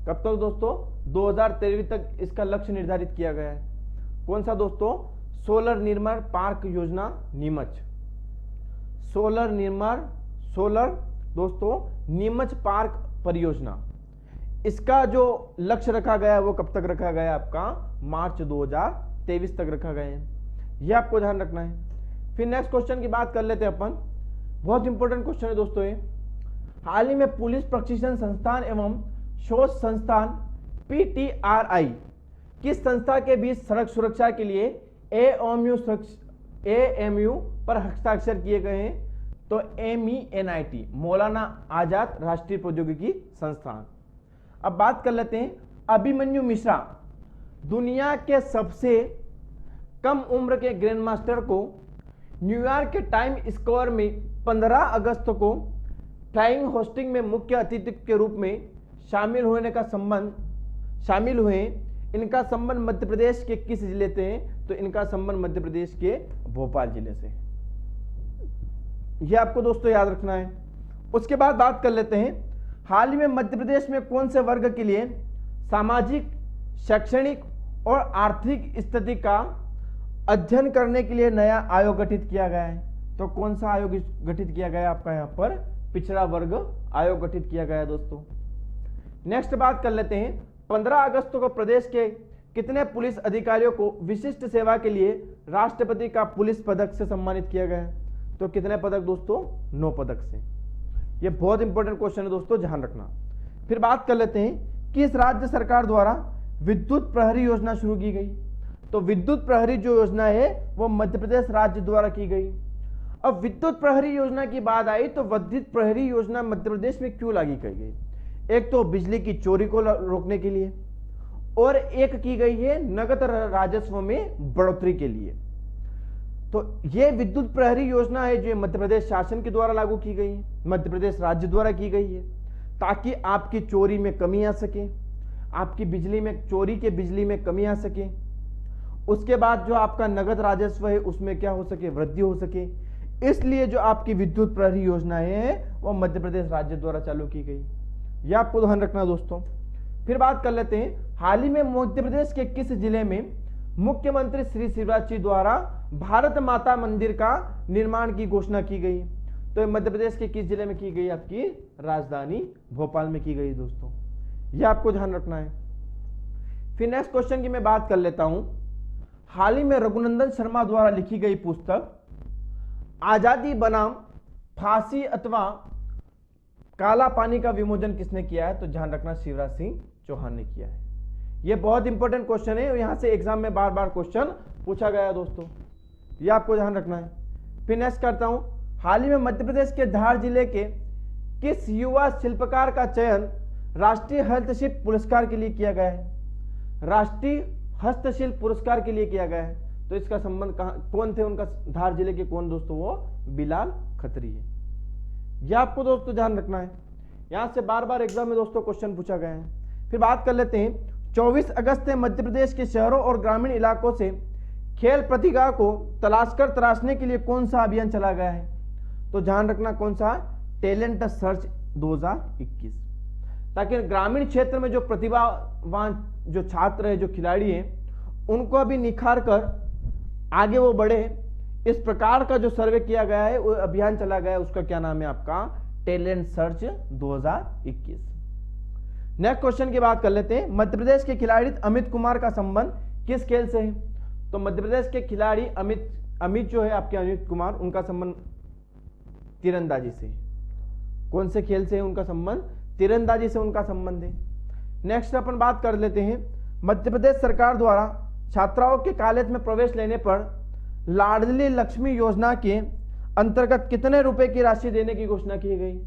कब तक दोस्तों? 2023 तक इसका लक्ष्य निर्धारित किया गया है। कौन सा दोस्तों? सोलर निर्माण पार्क योजना नीमच। सोलर दोस्तों नीमच पार्क परियोजना, इसका जो लक्ष्य रखा गया है वो कब तक रखा गया है? आपका मार्च 2023 तक रखा गया है, ये आपको ध्यान रखना है। फिर नेक्स्ट क्वेश्चन की बात कर लेते हैं अपन। बहुत इंपॉर्टेंट क्वेश्चन है दोस्तों ये। हाल ही में पुलिस प्रशिक्षण संस्थान एवं शोध संस्थान PTRI किस संस्था के बीच सड़क सुरक्षा के लिए AMU पर हस्ताक्षर किए गए हैं? तो MENIT, मौलाना आजाद राष्ट्रीय प्रौद्योगिकी संस्थान। अब बात कर लेते हैं, अभिमन्यु मिश्रा दुनिया के सबसे कम उम्र के ग्रैंड मास्टर को न्यूयॉर्क के टाइम स्क्वायर में 15 अगस्त को फ्लाइंग होस्टिंग में मुख्य अतिथि के रूप में शामिल हुए। इनका संबंध मध्य प्रदेश के किस जिले से है? तो इनका संबंध मध्य प्रदेश के भोपाल जिले से, यह आपको दोस्तों याद रखना है। उसके बाद बात कर लेते हैं, हाल ही में मध्य प्रदेश में कौन से वर्ग के लिए सामाजिक, शैक्षणिक और आर्थिक स्थिति का अध्ययन करने के लिए नया आयोग गठित किया गया है? तो कौन सा आयोग गठित किया गया है? आपका यहाँ पर पिछड़ा वर्ग आयोग गठित किया गया है दोस्तों। नेक्स्ट बात कर लेते हैं, 15 अगस्त को प्रदेश के कितने पुलिस अधिकारियों को विशिष्ट सेवा के लिए राष्ट्रपति का पुलिस पदक से सम्मानित किया गया है? तो कितने पदक दोस्तों? 9 पदक से। यह बहुत इंपॉर्टेंट क्वेश्चन है दोस्तों, ध्यान रखना। फिर बात कर लेते हैं, किस राज्य सरकार द्वारा विद्युत प्रहरी योजना शुरू की गई? तो विद्युत प्रहरी जो योजना है वो मध्य प्रदेश राज्य द्वारा की गई। अब विद्युत प्रहरी योजना की बात आई तो विद्युत प्रहरी योजना मध्य प्रदेश में क्यों लागू की गई? एक तो बिजली की चोरी को रोकने के लिए, और एक की गई है नगद राजस्व में बढ़ोतरी के लिए। तो ये विद्युत प्रहरी योजना है जो मध्य प्रदेश शासन के द्वारा लागू की गई है, मध्य प्रदेश राज्य द्वारा की गई है, ताकि आपकी चोरी में कमी आ सके, आपकी बिजली में चोरी के बिजली में कमी आ सके। उसके बाद जो आपका नगद राजस्व है उसमें क्या हो सके? वृद्धि हो सके। इसलिए जो आपकी विद्युत प्रहरी योजना है वो मध्य प्रदेश राज्य द्वारा चालू की गई, यह आपको ध्यान रखना दोस्तों। फिर बात कर लेते हैं, हाल ही में मध्य प्रदेश के किस जिले में मुख्यमंत्री श्री शिवराज जी द्वारा भारत माता मंदिर का निर्माण की घोषणा की गई? तो मध्य प्रदेश के किस जिले में की गई? आपकी राजधानी भोपाल में की गई दोस्तों, यह आपको ध्यान रखना है। फिर नेक्स्ट क्वेश्चन की मैं बात कर लेता हूं, हाल ही में रघुनंदन शर्मा द्वारा लिखी गई पुस्तक आजादी बनाम फांसी अथवा काला पानी का विमोचन किसने किया है? तो ध्यान रखना शिवराज सिंह चौहान ने किया है। यह बहुत इंपॉर्टेंट क्वेश्चन है, यहां से एग्जाम में बार बार क्वेश्चन पूछा गया है दोस्तों, यह आपको ध्यान रखना है। फिर नेक्स्ट करता हूं, हाल ही में मध्य प्रदेश के धार जिले के किस युवा शिल्पकार का चयन राष्ट्रीय हस्तशिल्प पुरस्कार के लिए किया गया है? राष्ट्रीय हस्तशिल्प पुरस्कार के लिए किया गया है। तो इसका संबंध कौन थे? उनका धार जिले के कौन दोस्तों? वो बिलाल खत्री है, यह आपको दोस्तों ध्यान रखना है। यहां से बार बार एग्जाम में दोस्तों क्वेश्चन पूछा गया है। फिर बात कर लेते हैं, 24 अगस्त से मध्य प्रदेश के शहरों और ग्रामीण इलाकों से खेल प्रतिभा को तराशने के लिए कौन सा अभियान चला गया है? तो ध्यान रखना कौन सा? टैलेंट सर्च 2021, ताकि ग्रामीण क्षेत्र में जो प्रतिभावान जो छात्र है, जो खिलाड़ी हैं, उनको अभी निखार कर आगे वो बढ़े, इस प्रकार का जो सर्वे किया गया है, वो अभियान चला गया है, उसका क्या नाम है? आपका टैलेंट सर्च 2021। नेक्स्ट क्वेश्चन की बात कर लेते हैं, मध्य प्रदेश के खिलाड़ी अमित कुमार का संबंध किस खेल से है? तो मध्य प्रदेश के खिलाड़ी अमित जो है आपके अमित कुमार, उनका संबंध तीरंदाजी से। कौन से खेल से है उनका संबंध? तीरंदाजी से उनका संबंध है। नेक्स्ट अपन बात कर लेते हैं, मध्य प्रदेश सरकार द्वारा छात्राओं के कॉलेज में प्रवेश लेने पर लाडली लक्ष्मी योजना के अंतर्गत कितने रुपए की राशि देने की घोषणा की गई?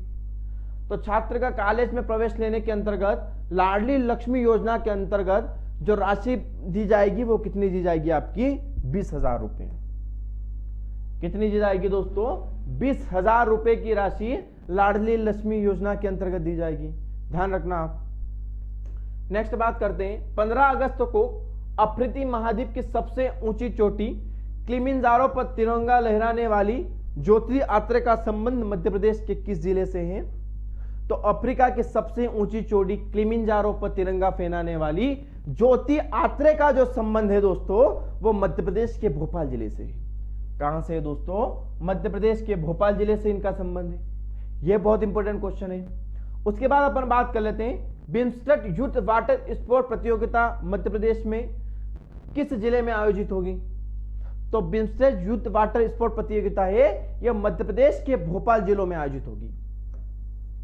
तो छात्र का कॉलेज में प्रवेश लेने के अंतर्गत लाडली लक्ष्मी योजना के अंतर्गत जो राशि दी जाएगी वो कितनी दी जाएगी आपकी 20,000 रुपए। कितनी दी जाएगी दोस्तों 20,000 रुपए की राशि लाडली लक्ष्मी योजना के अंतर्गत दी जाएगी, ध्यान रखना आप। नेक्स्ट बात करते हैं 15 अगस्त को अफ्रीकी महाद्वीप की सबसे ऊंची चोटी किलिमंजारो पर तिरंगा लहराने वाली ज्योति आत्रे का संबंध मध्य प्रदेश के किस जिले से है? तो अफ्रीका की सबसे ऊंची चोटी किलिमंजारो पर तिरंगा फहराने वाली ज्योति आत्रे का जो संबंध है दोस्तों वो मध्य प्रदेश के भोपाल जिले से है। कहां से है दोस्तों? मध्य प्रदेश के भोपाल जिले से इनका संबंध है। यह बहुत इंपॉर्टेंट क्वेश्चन है। उसके बाद अपन बात कर लेते हैं बिम्स्टेक यूथ वाटर स्पोर्ट प्रतियोगिता मध्य प्रदेश में किस जिले में आयोजित होगी? तो बिम्स्टेक यूथ वाटर स्पोर्ट प्रतियोगिता है यह मध्य प्रदेश के भोपाल जिलों में आयोजित होगी।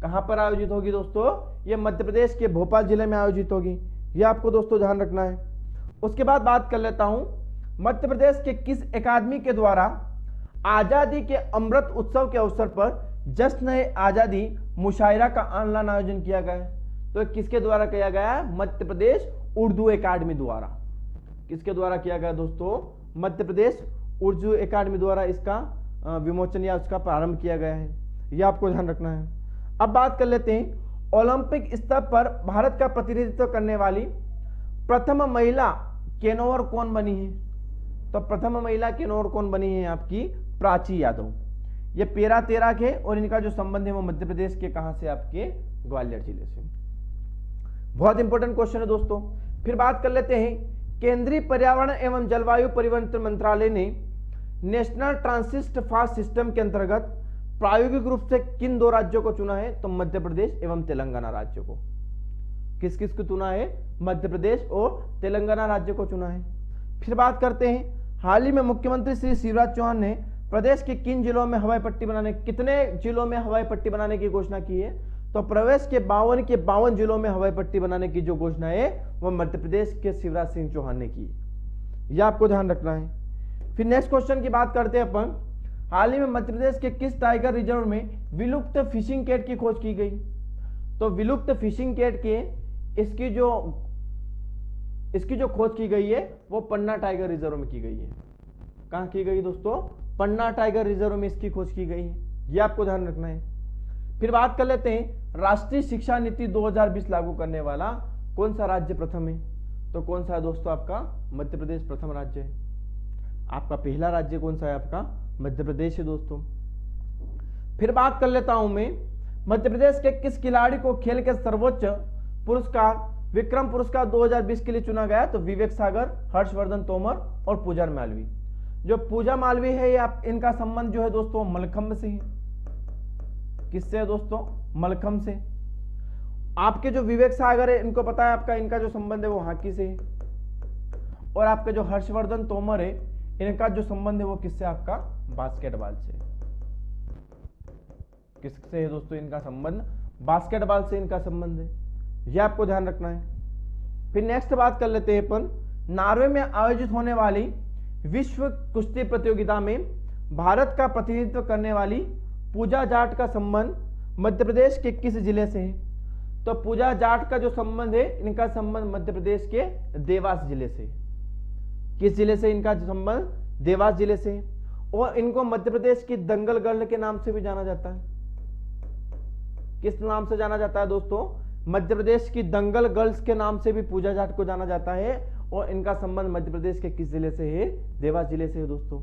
कहां पर आयोजित होगी दोस्तों? यह मध्य प्रदेश के भोपाल जिले में आयोजित होगी। यह आपको दोस्तों ध्यान रखना है। उसके बाद बात कर लेता हूं मध्य प्रदेश के किस अकादमी के द्वारा आजादी के अमृत उत्सव के अवसर पर जश्न ए आजादी मुशायरा का ऑनलाइन आयोजन किया गया है? तो किसके द्वारा किया गया है? मध्य प्रदेश उर्दू अकादमी द्वारा। किसके द्वारा किया गया दोस्तों? मध्य प्रदेश उर्दू अकादमी द्वारा इसका विमोचन या उसका प्रारंभ किया गया है। यह आपको ध्यान रखना है। अब बात कर लेते हैं ओलंपिक स्तर पर भारत का प्रतिनिधित्व करने वाली प्रथम महिला केनोवर कौन बनी है? तो प्रथम महिला केनोवर कौन बनी है? आपकी प्राची यादव। ये पैरा 13 के और इनका जो संबंध है वो मध्य प्रदेश के कहां से? आपके ग्वालियर जिले से। बहुत इंपॉर्टेंट क्वेश्चन है दोस्तों। फिर बात कर लेते हैं केंद्रीय पर्यावरण एवं जलवायु परिवर्तन मंत्रालय ने नेशनल ट्रांसिट फास्ट सिस्टम के अंतर्गत प्रायोगिक रूप से किन 2 राज्यों को चुना है? तो मध्य प्रदेश एवं तेलंगाना राज्यों को। किस किस को चुना है? मध्य प्रदेश और तेलंगाना राज्य को चुना है। फिर बात करते हैं हाल ही में मुख्यमंत्री श्री शिवराज चौहान ने प्रदेश के किन जिलों में हवाई पट्टी बनाने, कितने जिलों में हवाई पट्टी बनाने की घोषणा की है? तो प्रदेश के 52 जिलों में हवाई पट्टी बनाने की जो घोषणा है वह मध्य प्रदेश के शिवराज सिंह चौहान ने की। यह आपको ध्यान रखना है। फिर नेक्स्ट क्वेश्चन की बात करते हैं अपन हाल ही में मध्य प्रदेश के किस टाइगर रिजर्व में विलुप्त फिशिंग कैट की खोज की गई? तो विलुप्त फिशिंग कैट के इसकी जो खोज की गई है वो पन्ना टाइगर रिजर्व में की गई है। कहां की गई दोस्तों? पन्ना टाइगर रिजर्व में इसकी खोज की गई है। यह आपको ध्यान रखना है। फिर बात कर लेते हैं राष्ट्रीय शिक्षा नीति 2020 लागू करने वाला कौन सा राज्य प्रथम है? तो कौन सा है दोस्तों? आपका मध्य प्रदेश प्रथम राज्य है। आपका पहला राज्य कौन सा है? आपका मध्य प्रदेश है दोस्तों। फिर बात कर लेता हूं मैं मध्य प्रदेश के किस खिलाड़ी को खेल के सर्वोच्च पुरस्कार विक्रम पुरस्कार 2020 के लिए चुना गया? तो विवेक सागर, हर्षवर्धन तोमर और पूजा मालवी। जो पूजा मालवी है ये इनका संबंध जो है दोस्तों मलखंभ से है। किससे है दोस्तों? मलखंभ से। आपके जो विवेक सागर है इनको पता है आपका इनका जो संबंध है वो हॉकी से है। और आपके जो हर्षवर्धन तोमर है इनका जो संबंध है वो किससे? आपका बास्केटबॉल से। किससे है दोस्तों इनका संबंध? बास्केटबॉल से इनका संबंध है। यह आपको ध्यान रखना है। फिर नेक्स्ट बात कर लेते हैं अपन नॉर्वे में आयोजित होने वाली विश्व कुश्ती प्रतियोगिता में भारत का प्रतिनिधित्व करने वाली पूजा जाट का संबंध मध्य प्रदेश के किस जिले से है? तो पूजा जाट का जो संबंध है इनका संबंध मध्य प्रदेश के देवास जिले से। किस जिले से इनका संबंध? देवास जिले से। और इनको मध्य प्रदेश की दंगल गर्ल के नाम से भी जाना जाता है। किस नाम से जाना जाता है दोस्तों? मध्य प्रदेश की दंगल गर्ल्स के नाम से भी पूजा जाट को जाना जाता है। और इनका संबंध मध्य प्रदेश के किस जिले से है? देवास जिले से है दोस्तों।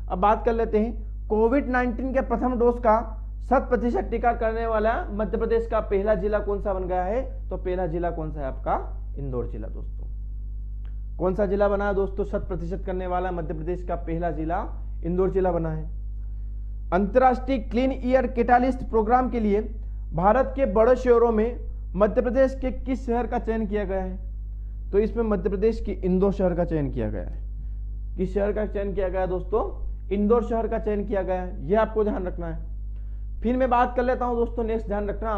अब बात कर लेते हैं कोविड-19 के प्रथम डोज का 100% टीका करने वाला मध्य प्रदेश का पहला जिला कौन सा बन गया है? तो पहला जिला कौन सा है? आपका इंदौर जिला दोस्तों। कौन सा जिला बना है दोस्तों? 100% करने वाला मध्य प्रदेश का पहला जिला इंदौर जिला बना है। अंतरराष्ट्रीय क्लीन ईयर कैटालिस्ट प्रोग्राम के लिए भारत के बड़े शहरों में मध्य प्रदेश के किस शहर का चयन किया गया है? तो इसमें मध्य प्रदेश की इंदौर शहर का चयन किया गया है। किस शहर का चयन किया गया है दोस्तों? इंदौर शहर का चयन किया गया है। यह आपको ध्यान रखना है। फिर मैं बात कर लेता हूं दोस्तों नेक्स्ट ध्यान रखना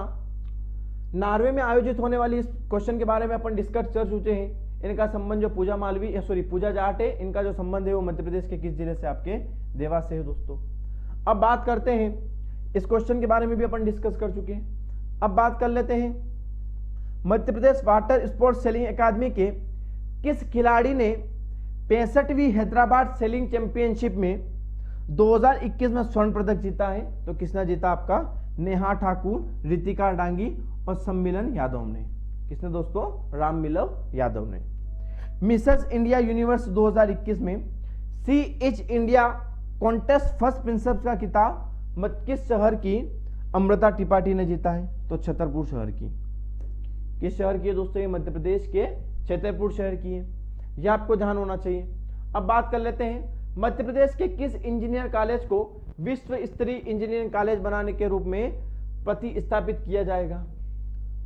नॉर्वे में आयोजित होने वाली इस क्वेश्चन के बारे में अपन डिस्कस कर चुके हैं। इनका संबंध जो पूजा जाट है इनका जो संबंध है वो मध्य प्रदेश के किस जिले से? आपके देवास से है दोस्तों। अब बात करते हैं इस क्वेश्चन के बारे में भी अपन डिस्कस कर चुके हैं। अब बात कर लेते हैं Madhya Pradesh water sports selling academy के किस खिलाड़ी ने 65वीं हैदराबाद सेलिंग चैंपियनशिप में 2021 में स्वर्ण पदक जीता है? तो किसने जीता? आपका नेहा ठाकुर, रितिका डांगी और सम्मिलन यादव ने। किसने दोस्तों? राममिलव यादव ने। मिसेस इंडिया यूनिवर्स 2021 में C H India contest first princess का खिताब किस शहर की अमृता त्रिपाठी ने जीता है? तो छतरपुर शहर की। किस शहर की है दोस्तों? ये मध्य प्रदेश के छतरपुर शहर की है, यह आपको ध्यान होना चाहिए। अब बात कर लेते हैं मध्य प्रदेश के किस इंजीनियर कॉलेज को विश्व स्तरीय इंजीनियरिंग कॉलेज बनाने के रूप में प्रतिस्थापित किया जाएगा?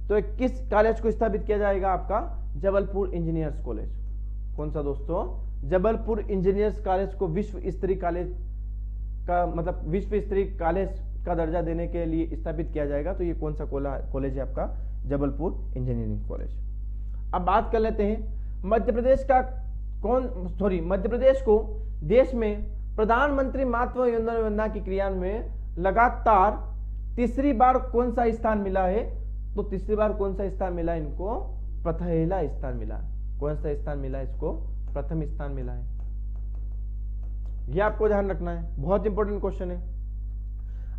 तो किस कॉलेज को स्थापित किया जाएगा? आपका जबलपुर इंजीनियर्स कॉलेज। कौन सा दोस्तों? जबलपुर इंजीनियर्स कॉलेज को विश्व स्तरीय कॉलेज का मतलब विश्व स्तरीय कॉलेज का दर्जा देने के लिए स्थापित किया जाएगा। तो ये कौन सा कॉलेज है? आपका जबलपुर इंजीनियरिंग कॉलेज। अब बात कर लेते हैं मध्य प्रदेश को देश में प्रधानमंत्री मातृ वंदना योजना की क्रियान्वयन में लगातार तीसरी बार कौन सा स्थान मिला है? तो तीसरी बार कौन सा स्थान मिला इनको? पहला स्थान मिला। कौन सा स्थान मिला इसको? प्रथम स्थान मिला है। यह आपको ध्यान रखना है, बहुत इंपॉर्टेंट क्वेश्चन है।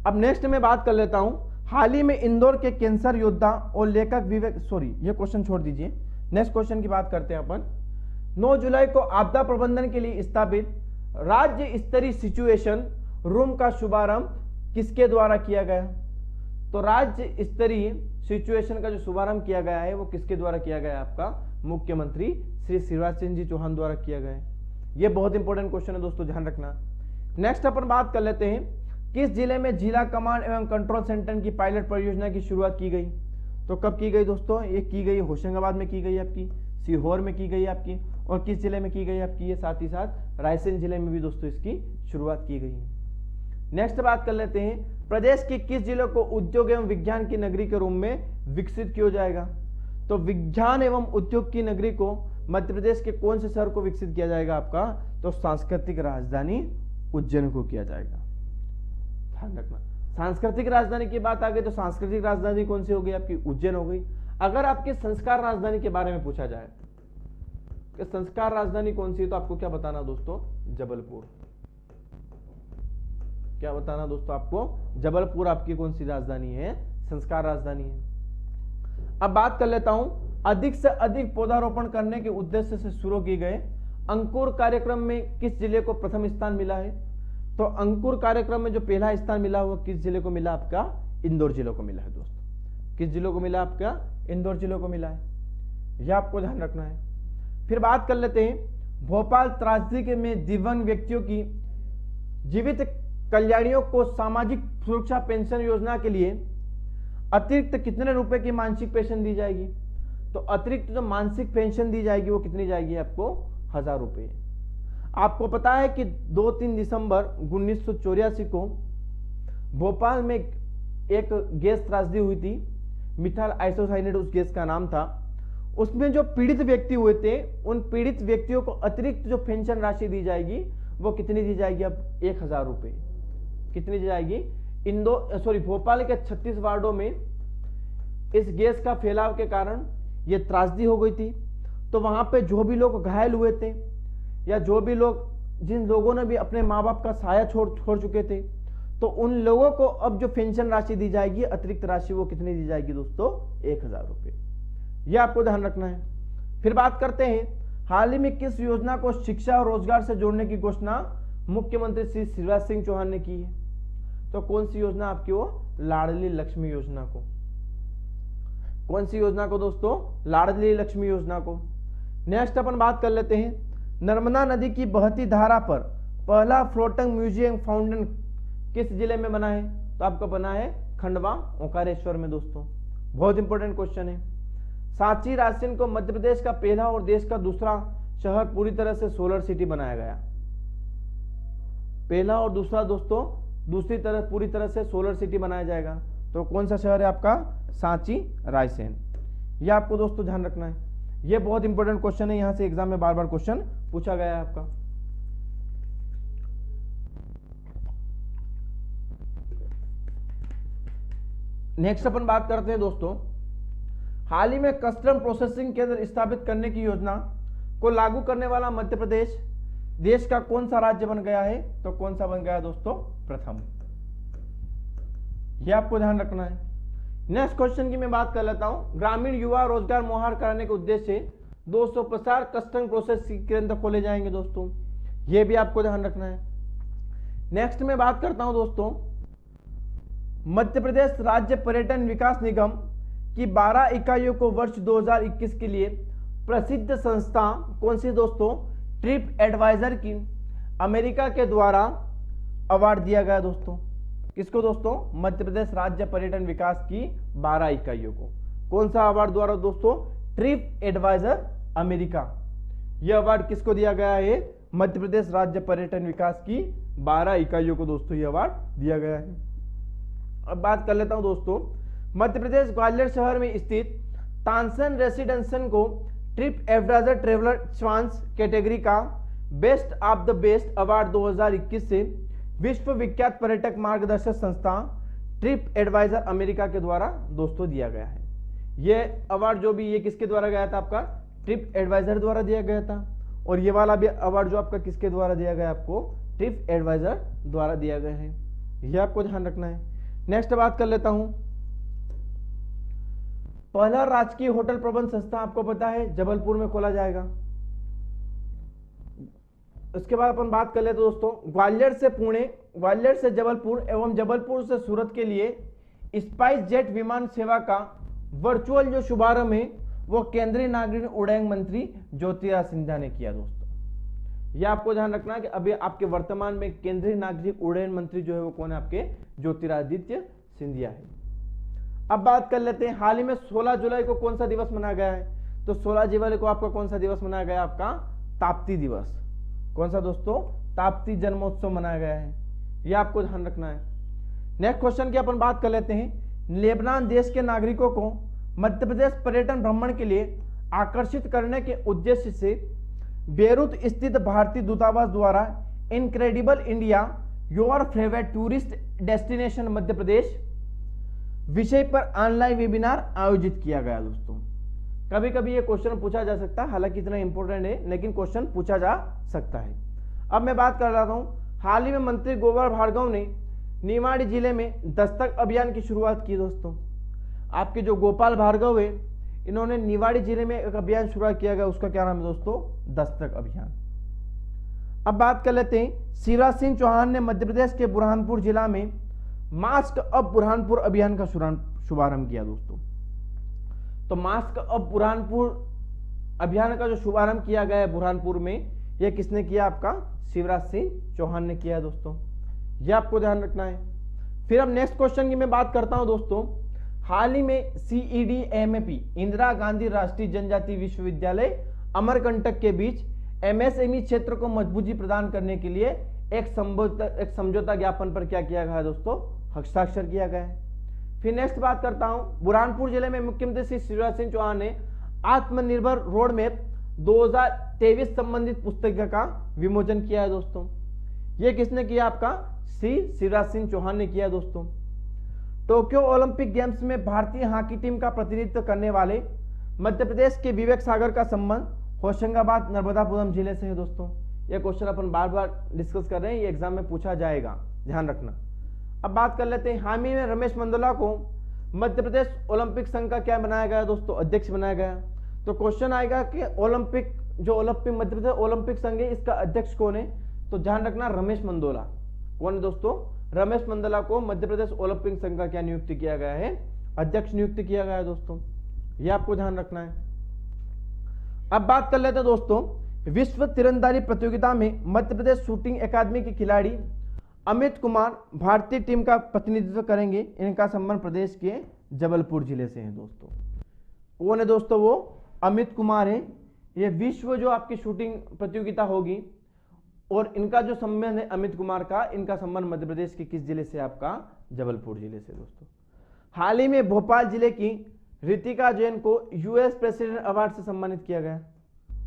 अब नेक्स्ट में बात कर लेता हूं हाल ही में इंदौर के कैंसर योद्धा और लेखक विवेक ये क्वेश्चन छोड़ दीजिए, नेक्स्ट क्वेश्चन की बात करते हैं अपन। 9 जुलाई को आपदा प्रबंधन के लिए स्थापित राज्य स्तरीय सिचुएशन रूम का शुभारंभ किसके द्वारा किया गया? तो राज्य स्तरीय सिचुएशन का जो शुभारंभ किया गया है वो किसके द्वारा किया गया? आपका मुख्यमंत्री श्री शिवराज सिंह जी चौहान द्वारा किया गया है। ये बहुत इंपॉर्टेंट क्वेश्चन है दोस्तों, ध्यान रखना। नेक्स्ट अपन बात कर लेते हैं किस जिले में जिला कमांड एवं कंट्रोल सेंटर की पायलट परियोजना की शुरुआत की गई? तो कब की गई दोस्तों? ये की गई होशंगाबाद में की गई आपकी, सीहोर में की गई आपकी, और किस जिले में की गई आपकी? ये साथ ही साथ रायसेन जिले में भी दोस्तों इसकी शुरुआत की गई है। नेक्स्ट बात कर लेते हैं प्रदेश के किस जिले को उद्योग एवं विज्ञान की नगरी के रूप में विकसित किया जाएगा? तो विज्ञान एवं उद्योग की नगरी को मध्य प्रदेश के कौन से शहर को विकसित किया जाएगा? आपका तो सांस्कृतिक राजधानी उज्जैन को किया जाएगा। ध्यान रखना, सांस्कृतिक राजधानी की बात आ गई तो सांस्कृतिक राजधानी कौन सी हो गई? आपकी उज्जैन हो गई। अगर आपकी संस्कार राजधानी के बारे में पूछा जाए कि संस्कार राजधानी कौन सी है, तो आपको क्या बताना दोस्तों? जबलपुर। क्या बताना दोस्तों आपको? जबलपुर आपकी कौन सी राजधानी है? संस्कार राजधानी है। अब बात कर लेता हूं अधिक से अधिक पौधारोपण करने के उद्देश्य से शुरू की गए अंकुर कार्यक्रम में किस जिले को प्रथम स्थान मिला है? तो अंकुर कार्यक्रम में जो पहला स्थान मिला वो किस जिले को मिला? आपका इंदौर जिले को मिला है दोस्तों। किस जिले को मिला? आपका इंदौर जिले को मिला है, यह आपको ध्यान रखना है। फिर बात कर लेते हैं भोपाल त्रासदी में दिव्यांग व्यक्तियों की जीवित कल्याणियों को सामाजिक सुरक्षा पेंशन योजना के लिए अतिरिक्त कितने रुपए की मासिक पेंशन दी जाएगी? तो अतिरिक्त जो मासिक पेंशन दी जाएगी वो कितनी जाएगी? आपको 1000 रुपए। आपको पता है कि 2-3 दिसंबर 1984 को भोपाल में एक गैस त्रासदी हुई थी, मिथाइल आइसोसाइनेट उस गैस का नाम था। उसमें जो पीड़ित व्यक्ति हुए थे उन पीड़ित व्यक्तियों को अतिरिक्त जो पेंशन राशि दी जाएगी वो कितनी दी जाएगी? अब 1000 रुपए। कितनी दी जाएगी? भोपाल के 36 वार्डों में इस गैस का फैलाव के कारण ये त्रासदी हो गई थी। तो वहां पे जो भी लोग घायल हुए थे या जो भी लोग जिन लोगों ने भी अपने माँ बाप का साया छोड़ चुके थे, तो उन लोगों को अब जो पेंशन राशि दी जाएगी अतिरिक्त राशि वो कितनी दी जाएगी दोस्तों? 1000 रुपए। यह आपको ध्यान रखना है। फिर बात करते हैं हाल ही में किस योजना को शिक्षा और रोजगार से जोड़ने की घोषणा मुख्यमंत्री श्री शिवराज सिंह चौहान ने की है? तो कौन सी योजना आपकी? वो लाडली लक्ष्मी योजना को। कौन सी योजना को दोस्तों? लाडली लक्ष्मी योजना को। नेक्स्ट अपन बात कर लेते हैं नर्मदा नदी की बहती धारा पर पहला फ्लोटिंग म्यूजियम फाउंटेन किस जिले में बना है? तो आपका बना है खंडवा ओंकारेश्वर में दोस्तों। बहुत इंपॉर्टेंट क्वेश्चन है। सांची रायसेन को मध्य प्रदेश का पहला और देश का दूसरा शहर पूरी तरह से सोलर सिटी बनाया गया। पहला और दूसरा दोस्तों पूरी तरह से सोलर सिटी बनाया जाएगा। तो कौन सा शहर है आपका? सांची रायसेन। यह आपको दोस्तों ध्यान रखना है, यह बहुत इंपॉर्टेंट क्वेश्चन है, यहां से एग्जाम में बार बार क्वेश्चन पूछा गया है आपका। नेक्स्ट अपन बात करते हैं दोस्तों, हाल ही में कस्टम प्रोसेसिंग केंद्र स्थापित करने की योजना को लागू करने वाला मध्य प्रदेश देश का कौन सा राज्य बन गया है? तो कौन सा बन गया दोस्तों? प्रथम। यह आपको ध्यान रखना है। नेक्स्ट क्वेश्चन की मैं बात कर लेता हूं, ग्रामीण युवा रोजगार मुहैया कराने के उद्देश्य से 250 कस्टम प्रोसेसिंग केंद्र खोले जाएंगे दोस्तों, यह भी आपको ध्यान रखना है। नेक्स्ट में बात करता हूं दोस्तों, मध्य प्रदेश राज्य पर्यटन विकास निगम की 12 इकाइयों को वर्ष 2021 के लिए प्रसिद्ध संस्था कौन सी दोस्तों? ट्रिप एडवाइजर की अमेरिका के द्वारा अवार्ड दिया गया दोस्तों। किसको दोस्तों? मध्य प्रदेश राज्य पर्यटन विकास की 12 इकाइयों को। कौन सा अवार्ड द्वारा दोस्तों? Trip advisor America. यह अवार्ड किसको दिया गया है? मध्य प्रदेश राज्य पर्यटन विकास की 12 इकाइयों को दोस्तों यह अवार्ड दिया गया है। अब बात कर लेता हूं दोस्तों, मध्य प्रदेश ग्वालियर शहर में स्थित तानसेन रेसिडेंशन को ट्रिप एडवाइजर ट्रेवलर चांस कैटेगरी का best of the best award 2021 से विश्व विख्यात पर्यटक मार्गदर्शक संस्था ट्रिप एडवाइजर अमेरिका के द्वारा दोस्तों दिया गया है। यह अवार्ड जो भी ये किसके द्वारा गया था? आपका ट्रिप एडवाइजर द्वारा दिया गया था। और ये वाला भी अवार्ड जो आपका किसके द्वारा दिया गया? आपको ट्रिप एडवाइजर द्वारा दिया गया है, यह आपको ध्यान रखना है। नेक्स्ट बात कर लेता हूं, पहला राजकीय होटल प्रबंध संस्था आपको पता है जबलपुर में खोला जाएगा। उसके बाद अपन बात कर लेते दोस्तों, ग्वालियर से पुणे, ग्वालियर से जबलपुर एवं जबलपुर से सूरत के लिए स्पाइस जेट विमान सेवा का वर्चुअल जो शुभारंभ है वो केंद्रीय नागरिक उड्डयन मंत्री ज्योतिरादित्य सिंधिया ने किया दोस्तों। यह आपको ध्यान रखना है कि अभी आपके वर्तमान में केंद्रीय नागरिक उड्डयन मंत्री जो है वो कौन है? आपके ज्योतिरादित्य सिंधिया है। अब बात कर लेते हैं, हाल ही में 16 जुलाई को कौन सा दिवस मनाया गया है? तो 16 जुलाई को आपका कौन सा दिवस मनाया गया? आपका ताप्ती दिवस। कौन सा दोस्तों? ताप्ती जन्मोत्सव मनाया गया है, यह आपको ध्यान रखना है। नेक्स्ट क्वेश्चन की अपन बात कर लेते हैं, लेबनान देश के नागरिकों को मध्य प्रदेश पर्यटन भ्रमण के लिए आकर्षित करने के उद्देश्य से बेरूत स्थित भारतीय दूतावास द्वारा incredible India your favourite tourist destination Madhya Pradesh विषय पर ऑनलाइन वेबिनार आयोजित किया गया दोस्तों। कभी कभी ये क्वेश्चन पूछा जा सकता है, हालांकि इतना इंपॉर्टेंट है लेकिन क्वेश्चन पूछा जा सकता है। अब मैं बात कर रहा हूं, हाल ही में मंत्री गोपाल भार्गव ने निवाड़ी जिले में दस्तक अभियान की शुरुआत की दोस्तों। आपके जो गोपाल भार्गव है इन्होंने निवाड़ी जिले में एक अभियान शुरुआत किया गया, उसका क्या नाम है दोस्तों? दस्तक अभियान। अब बात कर लेते हैं, शिवराज सिंह चौहान ने मध्य प्रदेश के बुरहानपुर जिला में मास्क अप बुरहानपुर अभियान का शुभारंभ किया दोस्तों। तो मास्क अप बुरहानपुर अभियान का जो शुभारंभ किया गया है बुरहानपुर में, यह किसने किया? आपका शिवराज सिंह चौहान ने किया दोस्तों, यह आपको ध्यान रखना है। फिर अब नेक्स्ट क्वेश्चन की मैं बात करता हूं दोस्तों, हाल ही में CEDMAP इंदिरा गांधी राष्ट्रीय जनजाति विश्वविद्यालय अमरकंटक के बीच MSME क्षेत्र को मजबूती प्रदान करने के लिए एक समझौता ज्ञापन पर क्या किया गया दोस्तों? हस्ताक्षर किया गया है। फिर नेक्स्ट बात करता हूं, बुरहानपुर जिले में मुख्यमंत्री श्री शिवराज सिंह चौहान ने आत्मनिर्भर रोड मैप 2023 संबंधित पुस्तिका का विमोचन किया है दोस्तों। यह किसने किया? आपका श्री शिवराज सिंह चौहान ने किया दोस्तों। टोक्यो ओलंपिक गेम्स में भारतीय हॉकी टीम का प्रतिनिधित्व करने वाले मध्य प्रदेश के विवेक सागर का संबंध होशंगाबाद नर्मदापुरम जिले से है दोस्तों। यह क्वेश्चन अपन बार बार डिस्कस कर रहे हैं, ये एग्जाम में पूछा जाएगा, ध्यान रखना। अब बात कर लेते हैं, हाल ही में रमेश मंडोला को मध्य प्रदेश ओलंपिक संघ का क्या बनाया गया दोस्तों? अध्यक्ष बनाया गया। तो क्वेश्चन आएगा कि ओलंपिक मध्य प्रदेश ओलंपिक संघ है, इसका अध्यक्ष कौन है? तो ध्यान रखना, रमेश मंडोला। कौन है दोस्तों? रमेश मंडोला को मध्य प्रदेश ओलंपिक संघ का क्या नियुक्त किया गया है? अध्यक्ष नियुक्त किया गया है दोस्तों, यह आपको ध्यान रखना है। अब बात कर लेते हैं दोस्तों, विश्व तीरंदाजी प्रतियोगिता में मध्य प्रदेश शूटिंग अकादमी के खिलाड़ी अमित कुमार भारतीय टीम का प्रतिनिधित्व करेंगे। इनका संबंध प्रदेश के जबलपुर जिले से है दोस्तों। कौन है दोस्तों? वो अमित कुमार है। ये विश्व जो आपकी शूटिंग प्रतियोगिता होगी और इनका जो संबंध है अमित कुमार का, इनका संबंध मध्य प्रदेश के किस जिले से? आपका जबलपुर जिले से दोस्तों। हाल ही में भोपाल जिले की रितिका जैन को US प्रेसिडेंट अवार्ड से सम्मानित किया गया।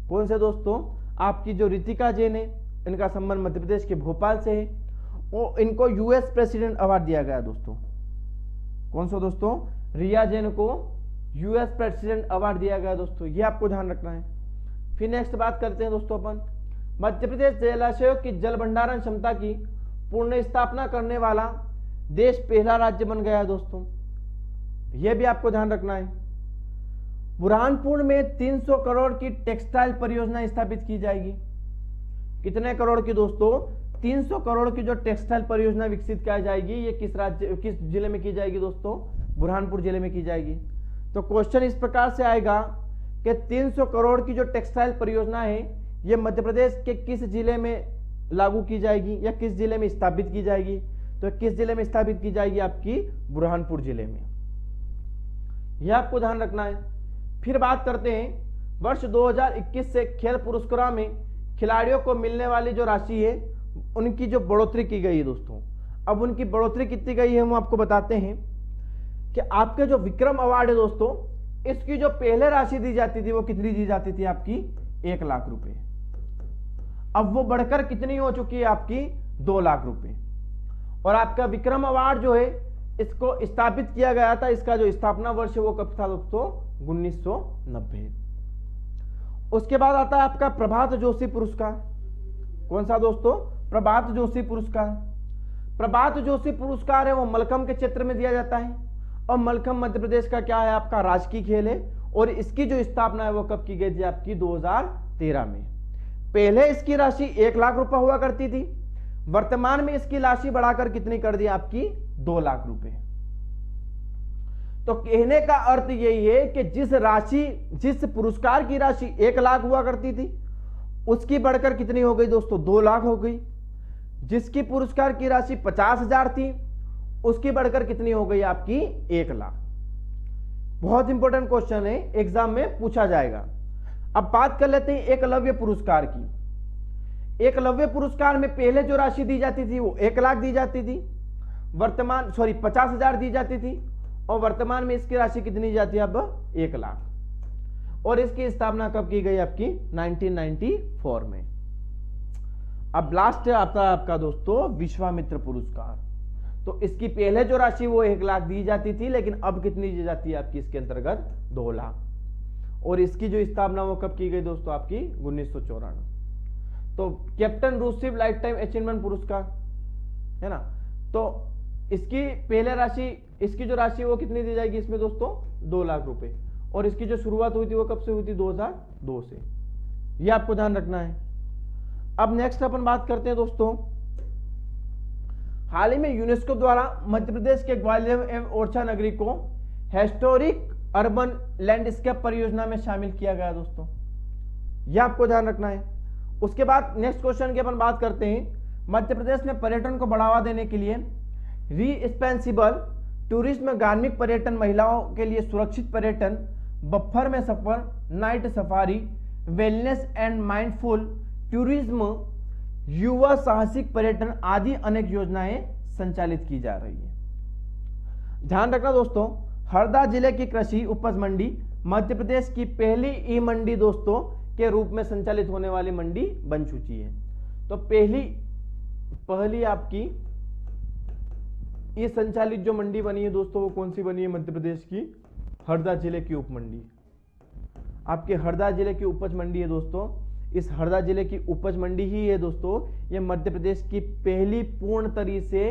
कौन से दोस्तों? आपकी जो रितिका जैन है इनका संबंध मध्य प्रदेश के भोपाल से है और इनको US प्रेसिडेंट अवार्ड दिया गया दोस्तों। कौन सा दोस्तों, रिया जैन को यूएस प्रेसिडेंट अवार्ड दिया गया दोस्तों, ये आपको ध्यान रखना है। फिर नेक्स्ट बात करते हैं दोस्तों अपन, मध्य प्रदेश जलाशयों की जल भंडारण क्षमता की पूर्ण स्थापना करने वाला देश पहला राज्य बन गया है दोस्तों, यह भी आपको ध्यान रखना है। बुरहानपुर में 300 करोड़ की टेक्सटाइल परियोजना स्थापित की जाएगी। कितने करोड़ की दोस्तों, 300 करोड़ की जो टेक्सटाइल परियोजना विकसित की जाएगी, ये किस जिले में की जाएगी दोस्तों, बुरहानपुर जिले में की जाएगी। तो क्वेश्चन इस प्रकार से आएगा कि 300 करोड़ की जो टेक्सटाइल परियोजना है ये मध्य प्रदेश के किस जिले में लागू की जाएगी या किस जिले में स्थापित की जाएगी, तो किस जिले में स्थापित की जाएगी, आपकी बुरहानपुर जिले में, यह आपको ध्यान रखना है। फिर बात करते हैं वर्ष 2021 से खेल पुरस्कारों में खिलाड़ियों को मिलने वाली जो राशि है उनकी जो बढ़ोतरी की गई है दोस्तों। अब उनकी बढ़ोतरी कितनी गई है वो आपको बताते हैं कि आपके जो विक्रम अवार्ड है दोस्तों, इसकी जो पहले राशि दी जाती थी वो कितनी दी जाती थी, आपकी 1 लाख रुपए। अब वो बढ़कर कितनी हो चुकी है, आपकी 2 लाख रुपए। और आपका विक्रम अवार्ड जो है इसको स्थापित किया गया था, इसका जो स्थापना वर्ष है वो कब था दोस्तों, 1990। उसके बाद आता है आपका प्रभात जोशी पुरस्कार। कौन सा दोस्तों, प्रभात जोशी पुरस्कार। प्रभात जोशी पुरस्कार है वो मलखंभ के क्षेत्र में दिया जाता है और मलखंभ मध्य प्रदेश का क्या है, आपका राजकीय खेल है। और इसकी जो स्थापना है वो कब की गई थी, आपकी 2013 में। पहले इसकी राशि 1 लाख रुपए हुआ करती थी, वर्तमान में इसकी राशि बढ़ाकर कितनी कर दी, आपकी 2 लाख रुपए। तो कहने का अर्थ यही है कि जिस पुरस्कार की राशि 1 लाख हुआ करती थी उसकी बढ़कर कितनी हो गई दोस्तों, 2 लाख हो गई। जिसकी पुरस्कार की राशि 50,000 थी उसकी बढ़कर कितनी हो गई, आपकी 1 लाख। बहुत इंपॉर्टेंट क्वेश्चन है, एग्जाम में पूछा जाएगा। अब बात कर लेते हैं एकलव्य पुरस्कार की। एकलव्य पुरस्कार में पहले जो राशि दी जाती थी वो 1 लाख दी जाती थी, 50,000 दी जाती थी, और वर्तमान में इसकी राशि कितनी दी जाती है, अब 1 लाख। और इसकी स्थापना कब की गई, आपकी 1994 में। अब लास्ट आता है आपका दोस्तों विश्वामित्र पुरस्कार। तो इसकी पहले जो राशि वो 1 लाख दी जाती थी, लेकिन अब कितनी दी जाती है, आपकी इसके अंतर्गत 2 लाख। और इसकी जो स्थापना वो कब की गई दोस्तों, आपकी 1994। तो कैप्टन रूसिव लाइफ टाइम अचीवमेंट पुरस्कार है ना, तो इसकी पहले राशि, इसकी जो राशि वो कितनी दी जाएगी इसमें दोस्तों, 2 लाख रुपए। और इसकी जो शुरुआत हुई थी वो कब से हुई थी, 2002 से। ये आपको ध्यान रखना है। अब नेक्स्ट अपन बात करते हैं दोस्तों, हाल ही में यूनेस्को द्वारा मध्य प्रदेश के ग्वालियर एवं ओरछा नगरी को हिस्टोरिक अर्बन लैंडस्केप परियोजना में शामिल किया गया दोस्तों, यह आपको ध्यान रखना है। उसके बाद नेक्स्ट क्वेश्चन की अपन बात करते हैं, मध्य प्रदेश में पर्यटन को बढ़ावा देने के लिए रिस्पॉन्सिबल टूरिज्म, धार्मिक पर्यटन, महिलाओं के लिए सुरक्षित पर्यटन, बफर में सफर, night safari, wellness and mindful tourism, युवा साहसिक पर्यटन आदि अनेक योजनाएं संचालित की जा रही है। ध्यान रखना दोस्तों, हरदा जिले की कृषि उपज मंडी मध्य प्रदेश की पहली ई मंडी दोस्तों के रूप में संचालित होने वाली मंडी बन चुकी है। तो पहली आपकी ये संचालित जो मंडी बनी है दोस्तों वो कौन सी बनी है, मध्य प्रदेश की हरदा जिले की उप मंडी। आपके हरदा जिले की उपज मंडी है दोस्तों, इस हरदा जिले की उपज मंडी ही है दोस्तों, ये मध्य प्रदेश की पहली पूर्ण तरीके से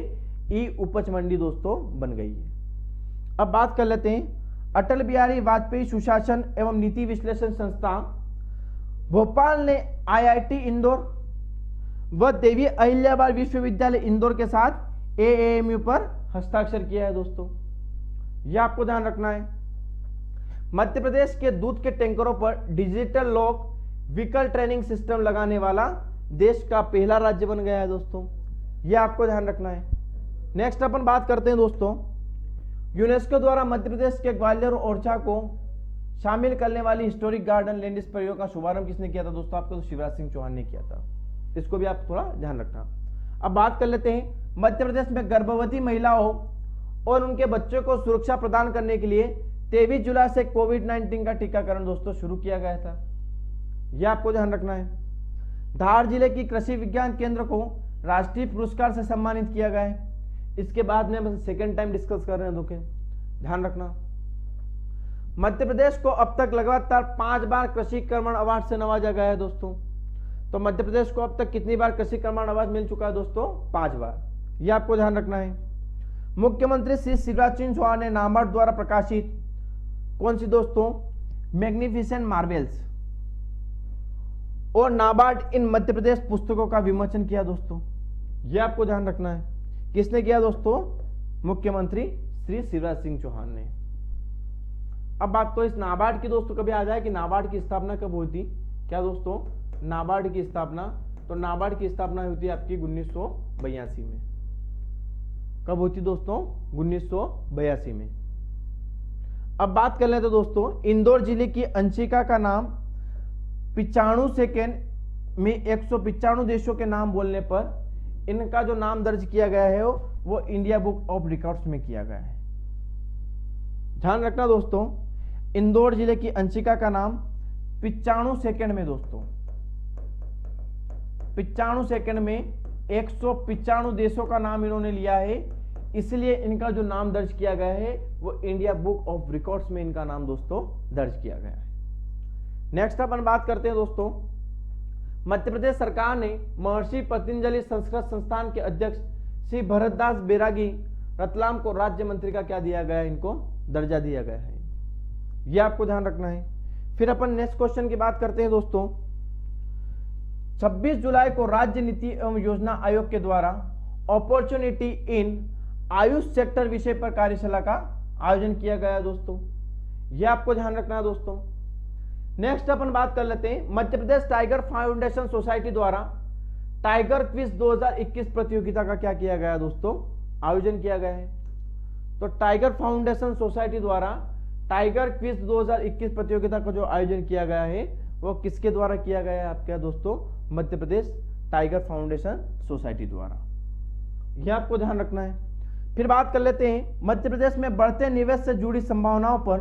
ई उपज मंडी दोस्तों बन गई है। अब बात कर लेते हैं, अटल बिहारी वाजपेयी सुशासन एवं नीति विश्लेषण संस्थान भोपाल ने IIT इंदौर व देवी अहिल्याबाई विश्वविद्यालय इंदौर के साथ AAMU पर हस्ताक्षर किया है दोस्तों, यह आपको ध्यान रखना है। मध्य प्रदेश के दूध के टैंकरों पर digital lock vehicle training system लगाने वाला देश का पहला राज्य बन गया है दोस्तों, यह आपको ध्यान रखना है। नेक्स्ट अपन बात करते हैं दोस्तों, यूनेस्को द्वारा मध्य प्रदेश के ग्वालियर और ओरछा को शामिल करने वाली हिस्टोरिक गार्डन लैंडस्केप परियोजना का शुभारंभ किसने किया था दोस्तों, आपको तो शिवराज सिंह चौहान ने किया था, इसको भी आप थोड़ा ध्यान रखना। अब बात कर लेते हैं, मध्य प्रदेश में गर्भवती महिलाओं और उनके बच्चों को सुरक्षा प्रदान करने के लिए 23 जुलाई से कोविड-19 का टीकाकरण दोस्तों शुरू किया गया था, यह आपको ध्यान रखना है। धार जिले की कृषि विज्ञान केंद्र को राष्ट्रीय पुरस्कार से सम्मानित किया गया है। इसके बाद में सेकेंड टाइम डिस्कस कर रहे हैं दोस्तों। ध्यान रखना। मध्य प्रदेश को अब तक लगातार 5 बार कृषि कर्मण अवार्ड से नवाजा गया है दोस्तों। तो मध्य प्रदेश को अब तक कितनी बार कृषि कर्मण अवार्ड मिल चुका है दोस्तों? 5 बार। यह आपको ध्यान रखना है। मुख्यमंत्री श्री शिवराज सिंह चौहान ने नाबार्ड द्वारा प्रकाशित कौन सी दोस्तों? मैग्निफिसेंट मार्वेल्स और नाबार्ड इन मध्य प्रदेश पुस्तकों का विमोचन किया दोस्तों। यह आपको ध्यान रखना है। किसने किया दोस्तों? मुख्यमंत्री श्री शिवराज सिंह चौहान ने। अब बात तो इस नाबार्ड की दोस्तों कभी आ जाए कि नाबार्ड की स्थापना कब हुई थी? क्या दोस्तों? नाबार्ड की स्थापना, तो नाबार्ड की स्थापना हुई थी आपकी 1982 में। कब हुई थी दोस्तों? 1982 में। अब बात कर लेते तो दोस्तों इंदौर जिले की अंशिका का नाम 95 सेकेंड में 195 देशों के नाम बोलने पर इनका जो नाम दर्ज किया गया है वो इंडिया बुक ऑफ रिकॉर्ड्स में किया गया है। ध्यान रखना दोस्तों, इंदौर जिले की अंशिका का नाम 95 सेकेंड में दोस्तों 95 सेकेंड में 195 देशों का नाम इन्होंने लिया है, इसलिए इनका जो नाम दर्ज किया गया है वो इंडिया बुक ऑफ रिकॉर्ड्स में इनका नाम दोस्तों दर्ज किया गया है। नेक्स्ट अपन बात करते हैं दोस्तों, मध्य प्रदेश सरकार ने महर्षि पतंजलि संस्कृत संस्थान के अध्यक्ष श्री भरतदास बैरागी रतलाम को राज्य मंत्री का क्या दिया गया है? इनको दर्जा दिया गया है। यह आपको ध्यान रखना है। फिर अपन नेक्स्ट क्वेश्चन की बात करते हैं दोस्तों, 26 जुलाई को राज्य नीति एवं योजना आयोग के द्वारा अपॉर्चुनिटी इन आयुष सेक्टर विषय पर कार्यशाला का आयोजन किया गया है दोस्तों। यह आपको ध्यान रखना है दोस्तों। नेक्स्ट अपन बात कर लेते हैं, Madhya Pradesh tiger foundation society द्वारा टाइगर क्विज 2021 प्रतियोगिता का क्या किया गया दोस्तों? आयोजन किया गया है। तो टाइगर फाउंडेशन सोसाइटी द्वारा टाइगर क्विज 2021 प्रतियोगिता का जो आयोजन किया गया है वो किसके द्वारा किया गया है आपके दोस्तों? Madhya Pradesh tiger foundation society द्वारा। यह आपको ध्यान रखना है। फिर बात कर लेते हैं, मध्य प्रदेश में बढ़ते निवेश से जुड़ी संभावनाओं पर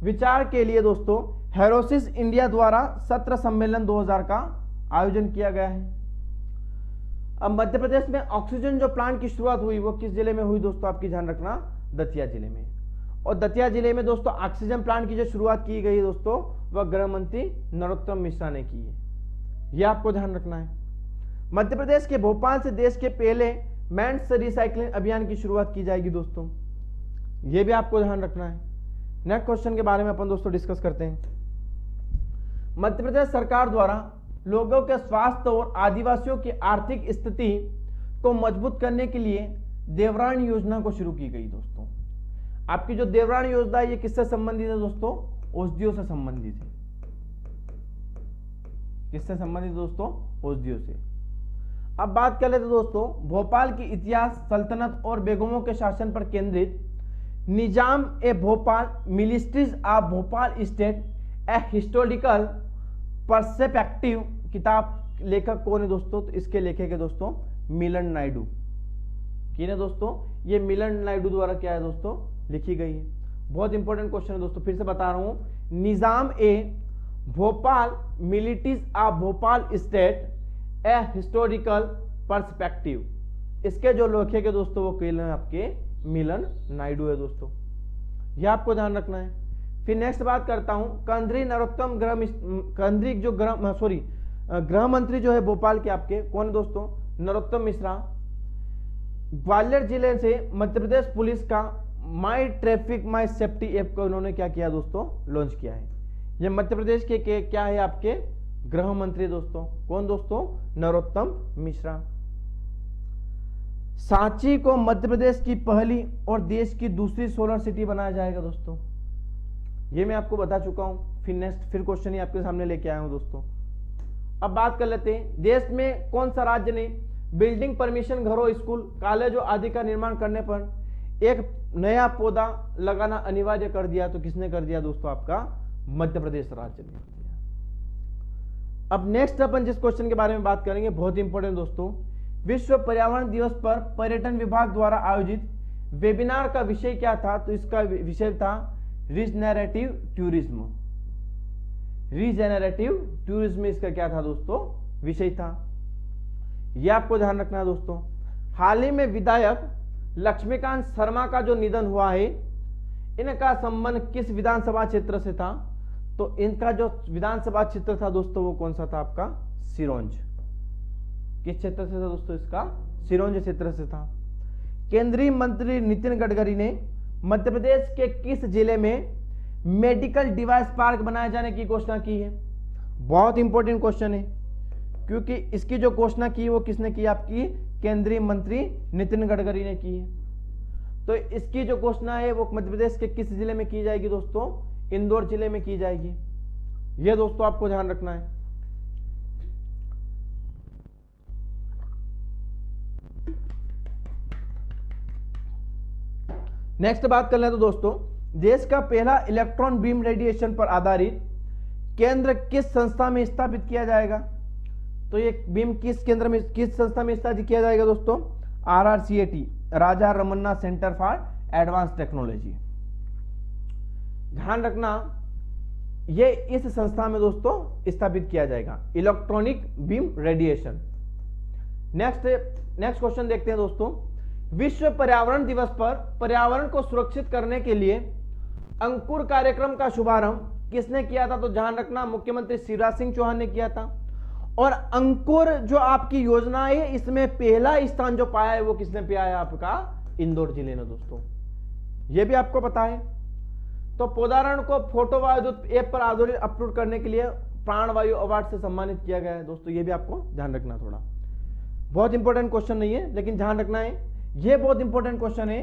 विचार के लिए दोस्तों हेरोसिस इंडिया द्वारा सत्र सम्मेलन 2000 का आयोजन किया गया है। अब मध्य प्रदेश में ऑक्सीजन जो प्लांट की शुरुआत हुई वो किस जिले में हुई दोस्तों? आपकी ध्यान रखना, दतिया जिले में। और दतिया जिले में दोस्तों ऑक्सीजन प्लांट की जो शुरुआत की गई दोस्तों वह गृह मंत्री नरोत्तम मिश्रा ने की है। यह आपको ध्यान रखना है। मध्य प्रदेश के भोपाल से देश के पहले मेंस रिसाइकलिंग अभियान की शुरुआत की जाएगी दोस्तों। यह भी आपको ध्यान रखना है। नेक्स्ट क्वेश्चन के बारे में अपन दोस्तों डिस्कस करते हैं। मध्य प्रदेश सरकार द्वारा लोगों के स्वास्थ्य और आदिवासियों की आर्थिक स्थिति को मजबूत करने के लिए देवराण योजना को शुरू की गई दोस्तों। आपकी जो देवराण योजना है ये किससे संबंधित है दोस्तों? औषधियों से संबंधित है। किससे संबंधित दोस्तों? औषधियों से। अब बात कर लेते दोस्तों, भोपाल की इतिहास, सल्तनत और बेगमों के शासन पर केंद्रित निजाम ए Bhopal ministries of Bhopal state a historical perspective किताब लेखक कौन है दोस्तों? तो इसके लेखक है दोस्तों मिलन नायडू। किन है दोस्तों? ये मिलन नायडू द्वारा क्या है दोस्तों? लिखी गई है। बहुत इंपॉर्टेंट क्वेश्चन है दोस्तों, फिर से बता रहा हूं, निजाम ए Bhopal ministries of Bhopal state a historical perspective, इसके जो लेखक है दोस्तों वो कौन है? आपके मिलन नायडू है दोस्तों। यह आपको ध्यान रखना है। फिर नेक्स्ट बात करता हूं, गृह मंत्री जो है भोपाल के आपके कौन है दोस्तों? नरोत्तम मिश्रा। ग्वालियर जिले से मध्य प्रदेश पुलिस का माई ट्रैफिक माई सेफ्टी ऐप को उन्होंने क्या किया दोस्तों? लॉन्च किया है। ये मध्य प्रदेश के क्या है? आपके गृह मंत्री दोस्तों। कौन दोस्तों? नरोत्तम मिश्रा। सांची को मध्य प्रदेश की पहली और देश की दूसरी सोलर सिटी बनाया जाएगा दोस्तों। ये मैं आपको बता चुका हूं। फिर क्वेश्चन ही आपके सामने लेके आया हूं दोस्तों। अब बात कर लेते हैं, देश में कौन सा राज्य ने बिल्डिंग परमिशन, घरों, स्कूल, कॉलेजों आदि का निर्माण करने पर एक नया पौधा लगाना अनिवार्य कर दिया? तो किसने कर दिया दोस्तों? आपका मध्य प्रदेश राज्य ने कर दिया। अब नेक्स्ट अपन जिस क्वेश्चन के बारे में बात करेंगे बहुत इंपॉर्टेंट दोस्तों, विश्व पर्यावरण दिवस पर पर्यटन विभाग द्वारा आयोजित वेबिनार का विषय क्या था? तो इसका विषय था रिजनरेटिव टूरिज्म। रिजेनरेटिव टूरिज्म इसका क्या था दोस्तों? विषय था। यह आपको ध्यान रखना है दोस्तों। हाल ही में विधायक लक्ष्मीकांत शर्मा का जो निधन हुआ है, इनका संबंध किस विधानसभा क्षेत्र से था? तो इनका जो विधानसभा क्षेत्र था दोस्तों वो कौन सा था आपका? सिरोंज। किस क्षेत्र से था दोस्तों? इसका सिरोंज क्षेत्र से था। केंद्रीय मंत्री नितिन गडकरी ने मध्य प्रदेश के किस जिले में मेडिकल डिवाइस पार्क बनाए जाने की घोषणा की है? बहुत इंपॉर्टेंट क्वेश्चन है, क्योंकि इसकी जो घोषणा की वो किसने की? आपकी केंद्रीय मंत्री नितिन गडकरी ने की है। तो इसकी जो घोषणा है वो मध्य प्रदेश के किस जिले में की जाएगी दोस्तों? इंदौर जिले में की जाएगी। यह दोस्तों आपको ध्यान रखना है। नेक्स्ट बात कर लें तो दोस्तों, देश का पहला इलेक्ट्रॉन बीम रेडिएशन पर आधारित केंद्र किस संस्था में स्थापित किया जाएगा? तो ये बीम किस केंद्र में, किस संस्था में स्थापित किया जाएगा दोस्तों? RRCAT, Raja Ramanna centre for advance technology. ध्यान रखना, ये इस संस्था में दोस्तों स्थापित किया जाएगा, electronic beam radiation. Next question देखते हैं दोस्तों। विश्व पर्यावरण दिवस पर पर्यावरण को सुरक्षित करने के लिए अंकुर कार्यक्रम का शुभारंभ किसने किया था? तो ध्यान रखना, मुख्यमंत्री शिवराज सिंह चौहान ने किया था। और अंकुर जो आपकी योजना है इसमें पहला स्थान जो पाया है वो किसने पाया है? आपका इंदौर जिले ने दोस्तों। यह भी आपको पता है। तो पौधारोहण को फोटो वायुदूत ऐप पर आधारित अपलोड करने के लिए प्राणवायु अवार्ड से सम्मानित किया गया है दोस्तों। यह भी आपको ध्यान रखना, थोड़ा बहुत इंपॉर्टेंट क्वेश्चन नहीं है लेकिन ध्यान रखना है। यह बहुत इंपॉर्टेंट क्वेश्चन है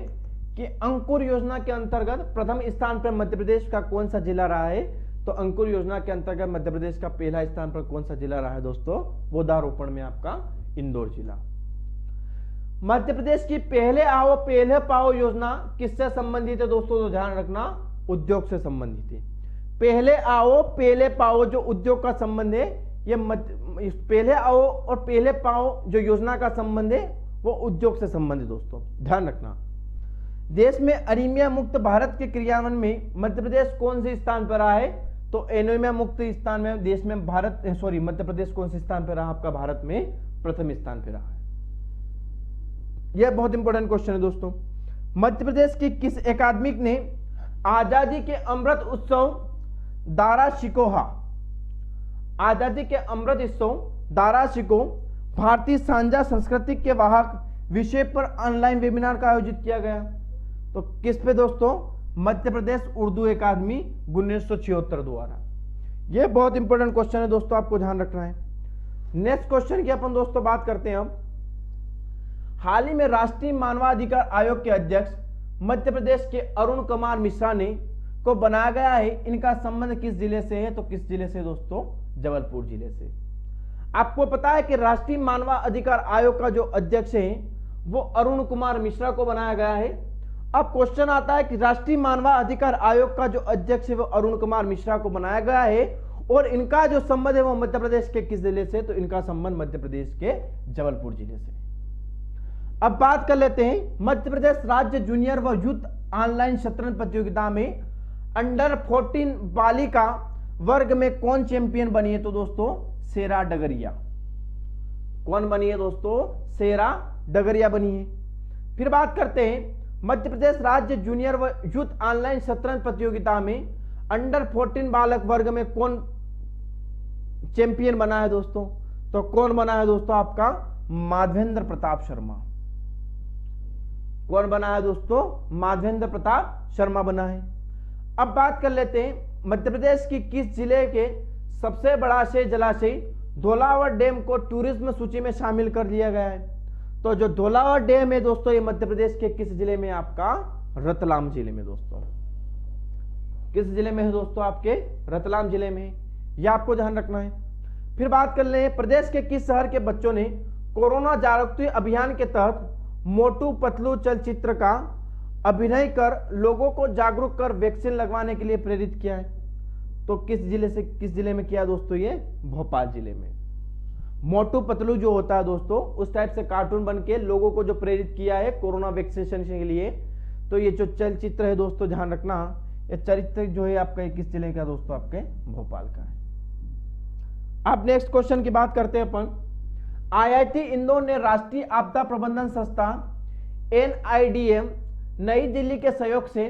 कि अंकुर योजना के अंतर्गत प्रथम स्थान पर मध्य प्रदेश का कौन सा जिला रहा है? तो अंकुर योजना के अंतर्गत मध्य प्रदेश का पहला स्थान पर कौन सा जिला रहा है दोस्तों? पौधारोपण में आपका इंदौर जिला। मध्य प्रदेश की पहले आओ पहले पाओ योजना किससे संबंधित है दोस्तों? तो ध्यान रखना, उद्योग से संबंधित है। पहले आओ पहले पाओ जो उद्योग का संबंध है, ये पहले आओ और पहले पाओ जो योजना का संबंध है वो उद्योग से संबंधित दोस्तों। ध्यान रखना, देश में एनीमिया मुक्त भारत के क्रियान्वयन में मध्य प्रदेश कौन से स्थान पर रहा है? तो एनीमिया मुक्त स्थान में देश में मध्य प्रदेश कौन से स्थान पर रहा? आपका भारत में प्रथम स्थान पर रहा है। यह बहुत इंपॉर्टेंट क्वेश्चन है दोस्तों। मध्य प्रदेश की किस अकादमिक ने आजादी के अमृत उत्सव दारा शिकोहा, आजादी के अमृत उत्सव दारा शिको भारतीय साझा संस्कृति के वाहक विषय पर ऑनलाइन वेबिनार का आयोजित किया गया? तो किस पे दोस्तों? मध्य प्रदेश उर्दू अकादमी 1976 द्वारा। यह बहुत इंपॉर्टेंट क्वेश्चन है दोस्तों, आपको ध्यान रखना है। नेक्स्ट क्वेश्चन की अपन दोस्तों बात करते हैं हम। हाल ही में राष्ट्रीय मानवाधिकार आयोग के अध्यक्ष मध्य प्रदेश के अरुण कुमार मिश्रा ने को बनाया गया है। इनका संबंध किस जिले से है? तो किस जिले से दोस्तों? जबलपुर जिले से। आपको पता है कि राष्ट्रीय मानवाधिकार आयोग का जो अध्यक्ष है वो अरुण कुमार मिश्रा को बनाया गया है। अब क्वेश्चन आता है कि राष्ट्रीय मानवाधिकार आयोग का जो अध्यक्ष है वो अरुण कुमार मिश्रा को बनाया गया है और इनका जो संबंध है वो मध्य प्रदेश के किस जिले से? तो इनका संबंध मध्य प्रदेश के जबलपुर जिले से। अब बात कर लेते हैं मध्य प्रदेश राज्य जूनियर व यूथ ऑनलाइन शतरंज प्रतियोगिता में अंडर 14 बालिका वर्ग में कौन चैंपियन बनी है? तो दोस्तों शेरा डगरिया। कौन बनी है दोस्तों? शेरा डगरिया बनी है। फिर बात करते हैं मध्य प्रदेश राज्य जूनियर व यूथ ऑनलाइन शतरंज प्रतियोगिता में अंडर 14 बालक वर्ग में कौन चैंपियन बना है दोस्तों? तो कौन बना है दोस्तों? आपका माधवेंद्र प्रताप शर्मा। कौन बना है दोस्तों? माधवेंद्र प्रताप शर्मा बना है। अब बात कर लेते हैं मध्य प्रदेश की किस जिले के सबसे बड़ा जलाशय धौलावड़ डैम को टूरिज्म सूची में शामिल कर लिया गया है? तो जो धौलावड़ डैम है दोस्तों ये मध्य प्रदेश के किस जिले में? आपका रतलाम जिले में दोस्तों। किस जिले में है दोस्तों? आपके रतलाम जिले में। यह आपको ध्यान रखना है। फिर बात कर ले प्रदेश के किस शहर के बच्चों ने कोरोना जागरूकता अभियान के तहत मोटू पतलू चलचित्र का अभिनय कर लोगों को जागरूक कर वैक्सीन लगवाने के लिए प्रेरित किया है? तो किस जिले में किया दोस्तों? ये भोपाल जिले में। मोटू पतलू जो होता है दोस्तों उस टाइप से कार्टून बन के लोगों को जो प्रेरित किया है कोरोना वैक्सीनेशन के लिए, तो ये जो चलचित्र है दोस्तों ध्यान रखना, ये चरित्र जो है आपका किस जिले का दोस्तों? आपके भोपाल का है। अब नेक्स्ट क्वेश्चन की बात करते हैं अपन। IIT इंदौर ने राष्ट्रीय आपदा प्रबंधन संस्था NIDM नई दिल्ली के सहयोग से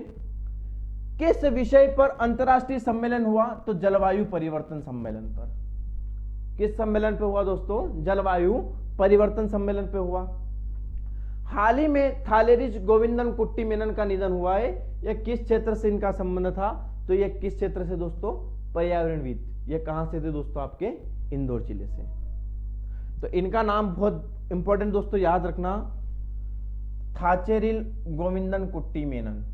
किस विषय पर अंतरराष्ट्रीय सम्मेलन हुआ? तो जलवायु परिवर्तन सम्मेलन पर। किस सम्मेलन पे हुआ दोस्तों? जलवायु परिवर्तन सम्मेलन पे हुआ। हाल ही में थालेरिज गोविंदन कुट्टी मेनन का निधन हुआ है। यह किस क्षेत्र से इनका संबंध था? तो यह किस क्षेत्र से दोस्तों? पर्यावरणविद। यह कहां से थे दोस्तों? आपके इंदौर जिले से। तो इनका नाम बहुत इंपॉर्टेंट दोस्तों, याद रखना, थाचेरिल गोविंदन कुट्टी मेनन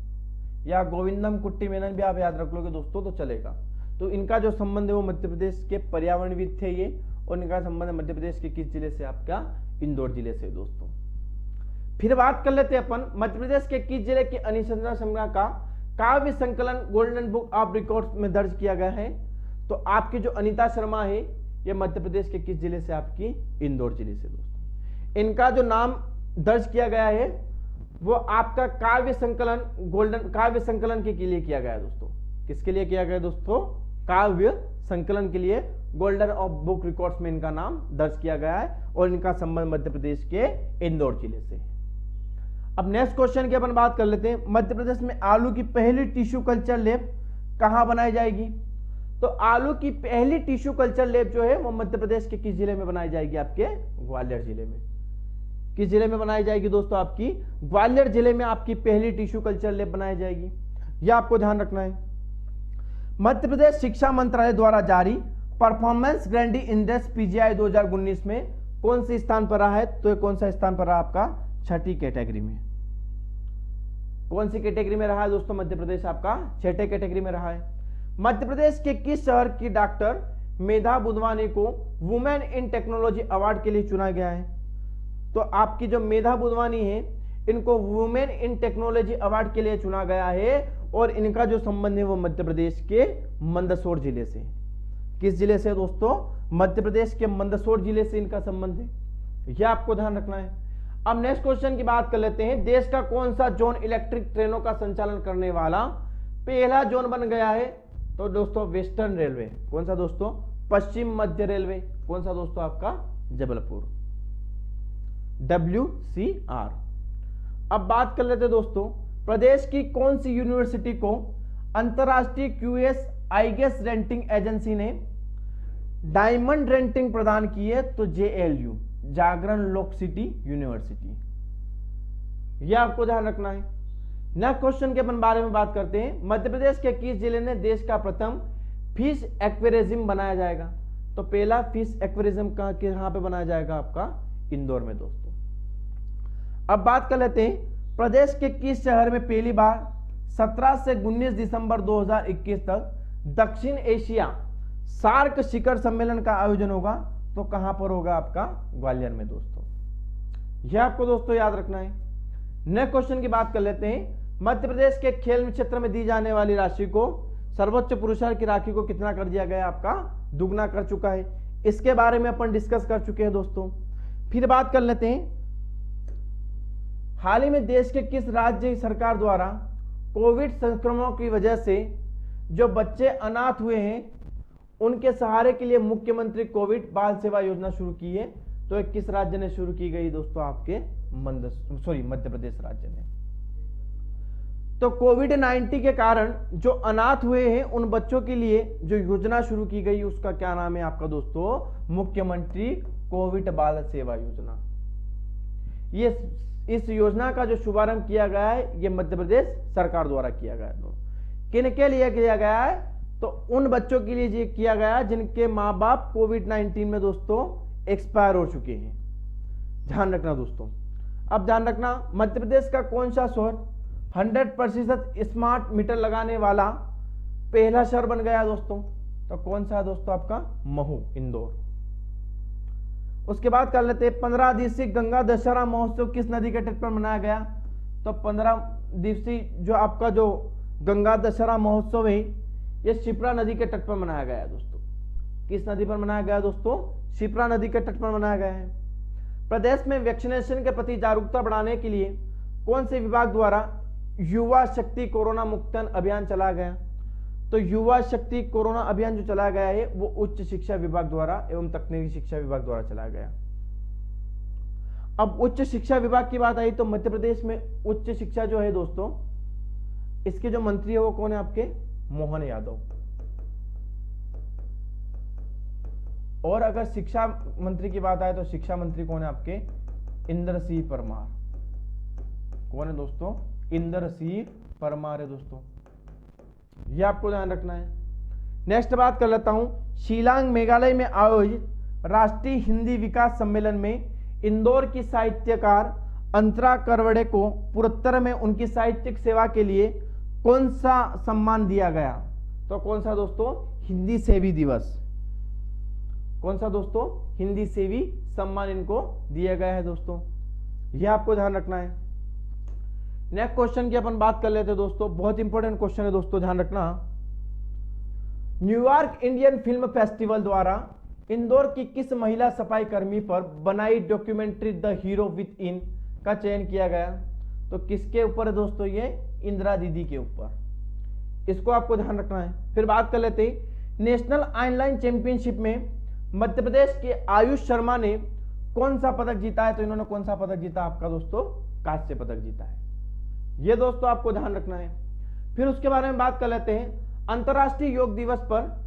या गोविंदम कुट्टी मेनन भी आप याद रख लोगे दोस्तों तो चलेगा। तो इनका जो संबंध है वो मध्य प्रदेश के पर्यावरणविद थे ये, और इनका संबंध मध्य प्रदेश के किस जिले से? आपका इंदौर जिले से दोस्तों। फिर बात कर लेते हैं अपन मध्य प्रदेश के किस जिले की अनुसंधान संग्रह का काव्य संकलन गोल्डन बुक ऑफ रिकॉर्ड्स में दर्ज किया गया है? तो आपकी जो अनीता शर्मा है ये मध्य प्रदेश के किस जिले से? आपकी इंदौर जिले से दोस्तों। इनका जो नाम दर्ज किया गया है वो आपका काव्य संकलन के लिए किया गया है दोस्तों। किसके लिए किया गया दोस्तों? काव्य संकलन के लिए गोल्डन ऑफ बुक रिकॉर्ड्स में इनका नाम दर्ज किया गया है, और इनका संबंध मध्य प्रदेश के इंदौर जिले से। अब नेक्स्ट क्वेश्चन की अपन बात कर लेते हैं। मध्य प्रदेश में आलू की पहली टिश्यू कल्चर लैब कहां बनाई जाएगी? तो आलू की पहली टिश्यू कल्चर लैब जो है वो मध्य प्रदेश के किस जिले में बनाई जाएगी? आपके ग्वालियर जिले में। किस जिले में बनाई जाएगी दोस्तों? आपकी ग्वालियर जिले में आपकी पहली टिश्यू कल्चर लैब बनाई जाएगी। यह आपको ध्यान रखना है। मध्य प्रदेश शिक्षा मंत्रालय द्वारा जारी परफॉर्मेंस ग्रांडी इंडेक्स पीजीआई 2019 में कौन से स्थान पर रहा है? तो ये कौन सा स्थान पर रहा? आपका छठी कैटेगरी में। कौन सी कैटेगरी में रहा है दोस्तों? मध्य प्रदेश आपका छठे कैटेगरी में रहा है। मध्य प्रदेश के किस शहर की डॉक्टर मेधा बुधवानी को वुमेन इन टेक्नोलॉजी अवार्ड के लिए चुना गया है? तो आपकी जो मेधा बुधवानी है इनको वुमेन इन टेक्नोलॉजी अवार्ड के लिए चुना गया है, और इनका जो संबंध है वो मध्य प्रदेश के मंदसौर जिले से। किस जिले से दोस्तों? मध्य प्रदेश के मंदसौर जिले से इनका संबंध है, यह आपको ध्यान रखना है। अब नेक्स्ट क्वेश्चन की बात कर लेते हैं। देश का कौन सा जोन इलेक्ट्रिक ट्रेनों का संचालन करने वाला पहला जोन बन गया है? तो दोस्तों वेस्टर्न रेलवे। कौन सा दोस्तों? पश्चिम मध्य रेलवे। कौन सा दोस्तों? आपका जबलपुर, WCR। अब बात कर लेते हैं दोस्तों, प्रदेश की कौन सी यूनिवर्सिटी को अंतरराष्ट्रीय QS आईगेस रेटिंग एजेंसी ने डायमंड रेटिंग प्रदान की है? तो JLU, जागरण लोक सिटी यूनिवर्सिटी। यह आपको ध्यान रखना है। नेक्स्ट क्वेश्चन के अपन बारे में बात करते हैं। मध्य प्रदेश के किस जिले ने देश का प्रथम फिश एक्वेरियम बनाया जाएगा? तो पहला फिश एक्वेरियम कहां पे बनाया जाएगा? आपका इंदौर में दोस्तों। अब बात कर लेते हैं प्रदेश के किस शहर में पहली बार 17 से 19 दिसंबर 2021 तक दक्षिण एशिया सार्क शिखर सम्मेलन का आयोजन होगा? तो कहां पर होगा? आपका ग्वालियर में दोस्तों। यह आपको दोस्तों याद रखना है। नेक्स्ट क्वेश्चन की बात कर लेते हैं। मध्य प्रदेश के खेल क्षेत्र में दी जाने वाली राशि को सर्वोच्च पुरस्कार की राशि को कितना कर दिया गया? आपका दुगना कर चुका है। इसके बारे में अपन डिस्कस कर चुके हैं दोस्तों। फिर बात कर लेते हैं, हाल ही में देश के किस राज्य सरकार द्वारा कोविड संक्रमण की वजह से जो बच्चे अनाथ हुए हैं उनके सहारे के लिए मुख्यमंत्री कोविड बाल सेवा योजना शुरू की है? तो एक किस राज्य ने शुरू की गई दोस्तों? आपके मध्य प्रदेश राज्य ने। तो कोविड-19 के कारण जो अनाथ हुए हैं उन बच्चों के लिए जो योजना शुरू की गई उसका क्या नाम है आपका दोस्तों? मुख्यमंत्री कोविड बाल सेवा योजना। ये इस योजना का जो शुभारंभ किया गया है ये मध्य प्रदेश सरकार द्वारा किया गया है। किन के लिए किया गया है? तो उन बच्चों के लिए ये किया गया जिनके माँ बाप कोविड-19 में दोस्तों एक्सपायर हो चुके हैं। ध्यान रखना दोस्तों। अब ध्यान रखना, मध्य प्रदेश का कौन सा शहर 100% स्मार्ट मीटर लगाने वाला पहला शहर बन गया दोस्तों? तो कौन सा है दोस्तों? आपका महू, इंदौर। उसके बाद कर लेते हैं 15 दिवसीय गंगा दशहरा महोत्सव किस नदी के तट पर मनाया गया? तो 15 दिवसीय जो आपका जो गंगा दशहरा महोत्सव है ये शिप्रा नदी के तट पर मनाया गया है दोस्तों। किस नदी पर मनाया गया दोस्तों? शिप्रा नदी के तट पर मनाया गया है। प्रदेश में वैक्सीनेशन के प्रति जागरूकता बढ़ाने के लिए कौन से विभाग द्वारा युवा शक्ति कोरोना मुक्तन अभियान चलाया गया? तो युवा शक्ति कोरोना अभियान जो चलाया गया है वो उच्च शिक्षा विभाग द्वारा एवं तकनीकी शिक्षा विभाग द्वारा चलाया गया। अब उच्च शिक्षा विभाग की बात आई तो मध्य प्रदेश में उच्च शिक्षा जो है दोस्तों इसके जो मंत्री है वो कौन है आपके, मोहन यादव। और अगर शिक्षा मंत्री की बात आए तो शिक्षा मंत्री कौन है आपके, इंदर सिंह परमार। कौन है दोस्तों, इंदर सिंह परमार है दोस्तों, ये आपको ध्यान रखना है। नेक्स्ट बात कर लेता हूं, शिलांग मेघालय में आयोजित राष्ट्रीय हिंदी विकास सम्मेलन में इंदौर की साहित्यकार अंतरा करवड़े को पुरस्कार में उनकी साहित्यिक सेवा के लिए कौन सा सम्मान दिया गया, तो कौन सा दोस्तों, हिंदी सेवी दिवस। कौन सा दोस्तों, हिंदी सेवी सम्मान इनको दिया गया है दोस्तों, यह आपको ध्यान रखना है। नेक्स्ट क्वेश्चन की अपन बात कर लेते हैं दोस्तों, बहुत इंपॉर्टेंट क्वेश्चन है दोस्तों, ध्यान रखना। न्यूयॉर्क इंडियन फिल्म फेस्टिवल द्वारा इंदौर की किस महिला सफाई कर्मी पर बनाई documentary the hero with in का चयन किया गया, तो किसके ऊपर है दोस्तों, ये इंदिरा दीदी के ऊपर, इसको आपको ध्यान रखना है। फिर बात कर लेते हैं, नेशनल ऑनलाइन चैंपियनशिप में मध्य प्रदेश के आयुष शर्मा ने कौन सा पदक जीता है, तो इन्होंने कौन सा पदक जीता आपका दोस्तों, कांस्य पदक जीता है, ये दोस्तों आपको ध्यान रखना है। फिर उसके बारे में बात कर लेते हैं, अंतरराष्ट्रीय योग दिवस पर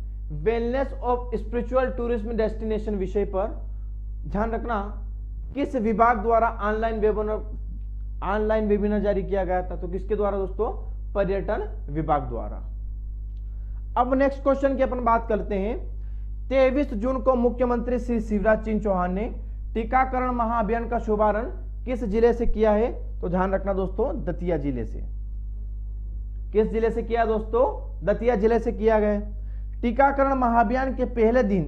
wellness of spiritual tourism destination विषय पर ध्यान रखना, किस विभाग द्वारा ऑनलाइन वेबिनार जारी किया गया था, तो किसके द्वारा दोस्तों, पर्यटन विभाग द्वारा। अब नेक्स्ट क्वेश्चन की अपन बात करते हैं, 23 जून को मुख्यमंत्री श्री शिवराज सिंह चौहान ने टीकाकरण महाअभियान का शुभारंभ किस जिले से किया है, तो ध्यान रखना दोस्तों, दतिया जिले से। किस जिले से किया दोस्तों, दतिया जिले से किया गया। टीकाकरण महाअभियान के पहले दिन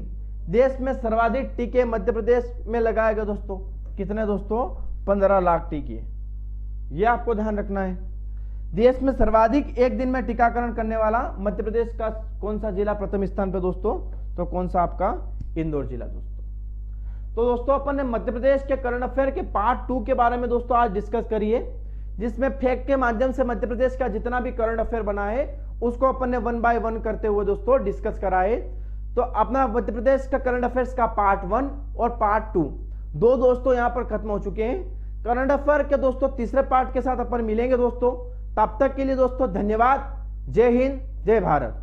देश में सर्वाधिक टीके मध्य प्रदेश में लगाए गए दोस्तों, कितने दोस्तों, 15 लाख टीके, यह आपको ध्यान रखना है। देश में सर्वाधिक एक दिन में टीकाकरण करने वाला मध्य प्रदेश का कौन सा जिला प्रथम स्थान पे दोस्तों, तो कौन सा आपका, इंदौर जिला दोस्तों। तो दोस्तों अपन ने मध्य प्रदेश के करंट अफेयर के पार्ट 2 के बारे में दोस्तों आज डिस्कस करिए, जिसमें फैक्ट के माध्यम से मध्य प्रदेश का जितना भी करंट अफेयर बना है उसको अपन ने 1 बाय 1 करते हुए दोस्तों डिस्कस कराए। तो अपना मध्य प्रदेश का करंट अफेयर्स का पार्ट 1 और पार्ट 2 दो दोस्तों यहां पर खत्म हो चुके हैं। करंट अफेयर के दोस्तों तीसरे पार्ट के साथ अपन मिलेंगे दोस्तों, तब तक के लिए दोस्तों धन्यवाद। जय हिंद, जय भारत।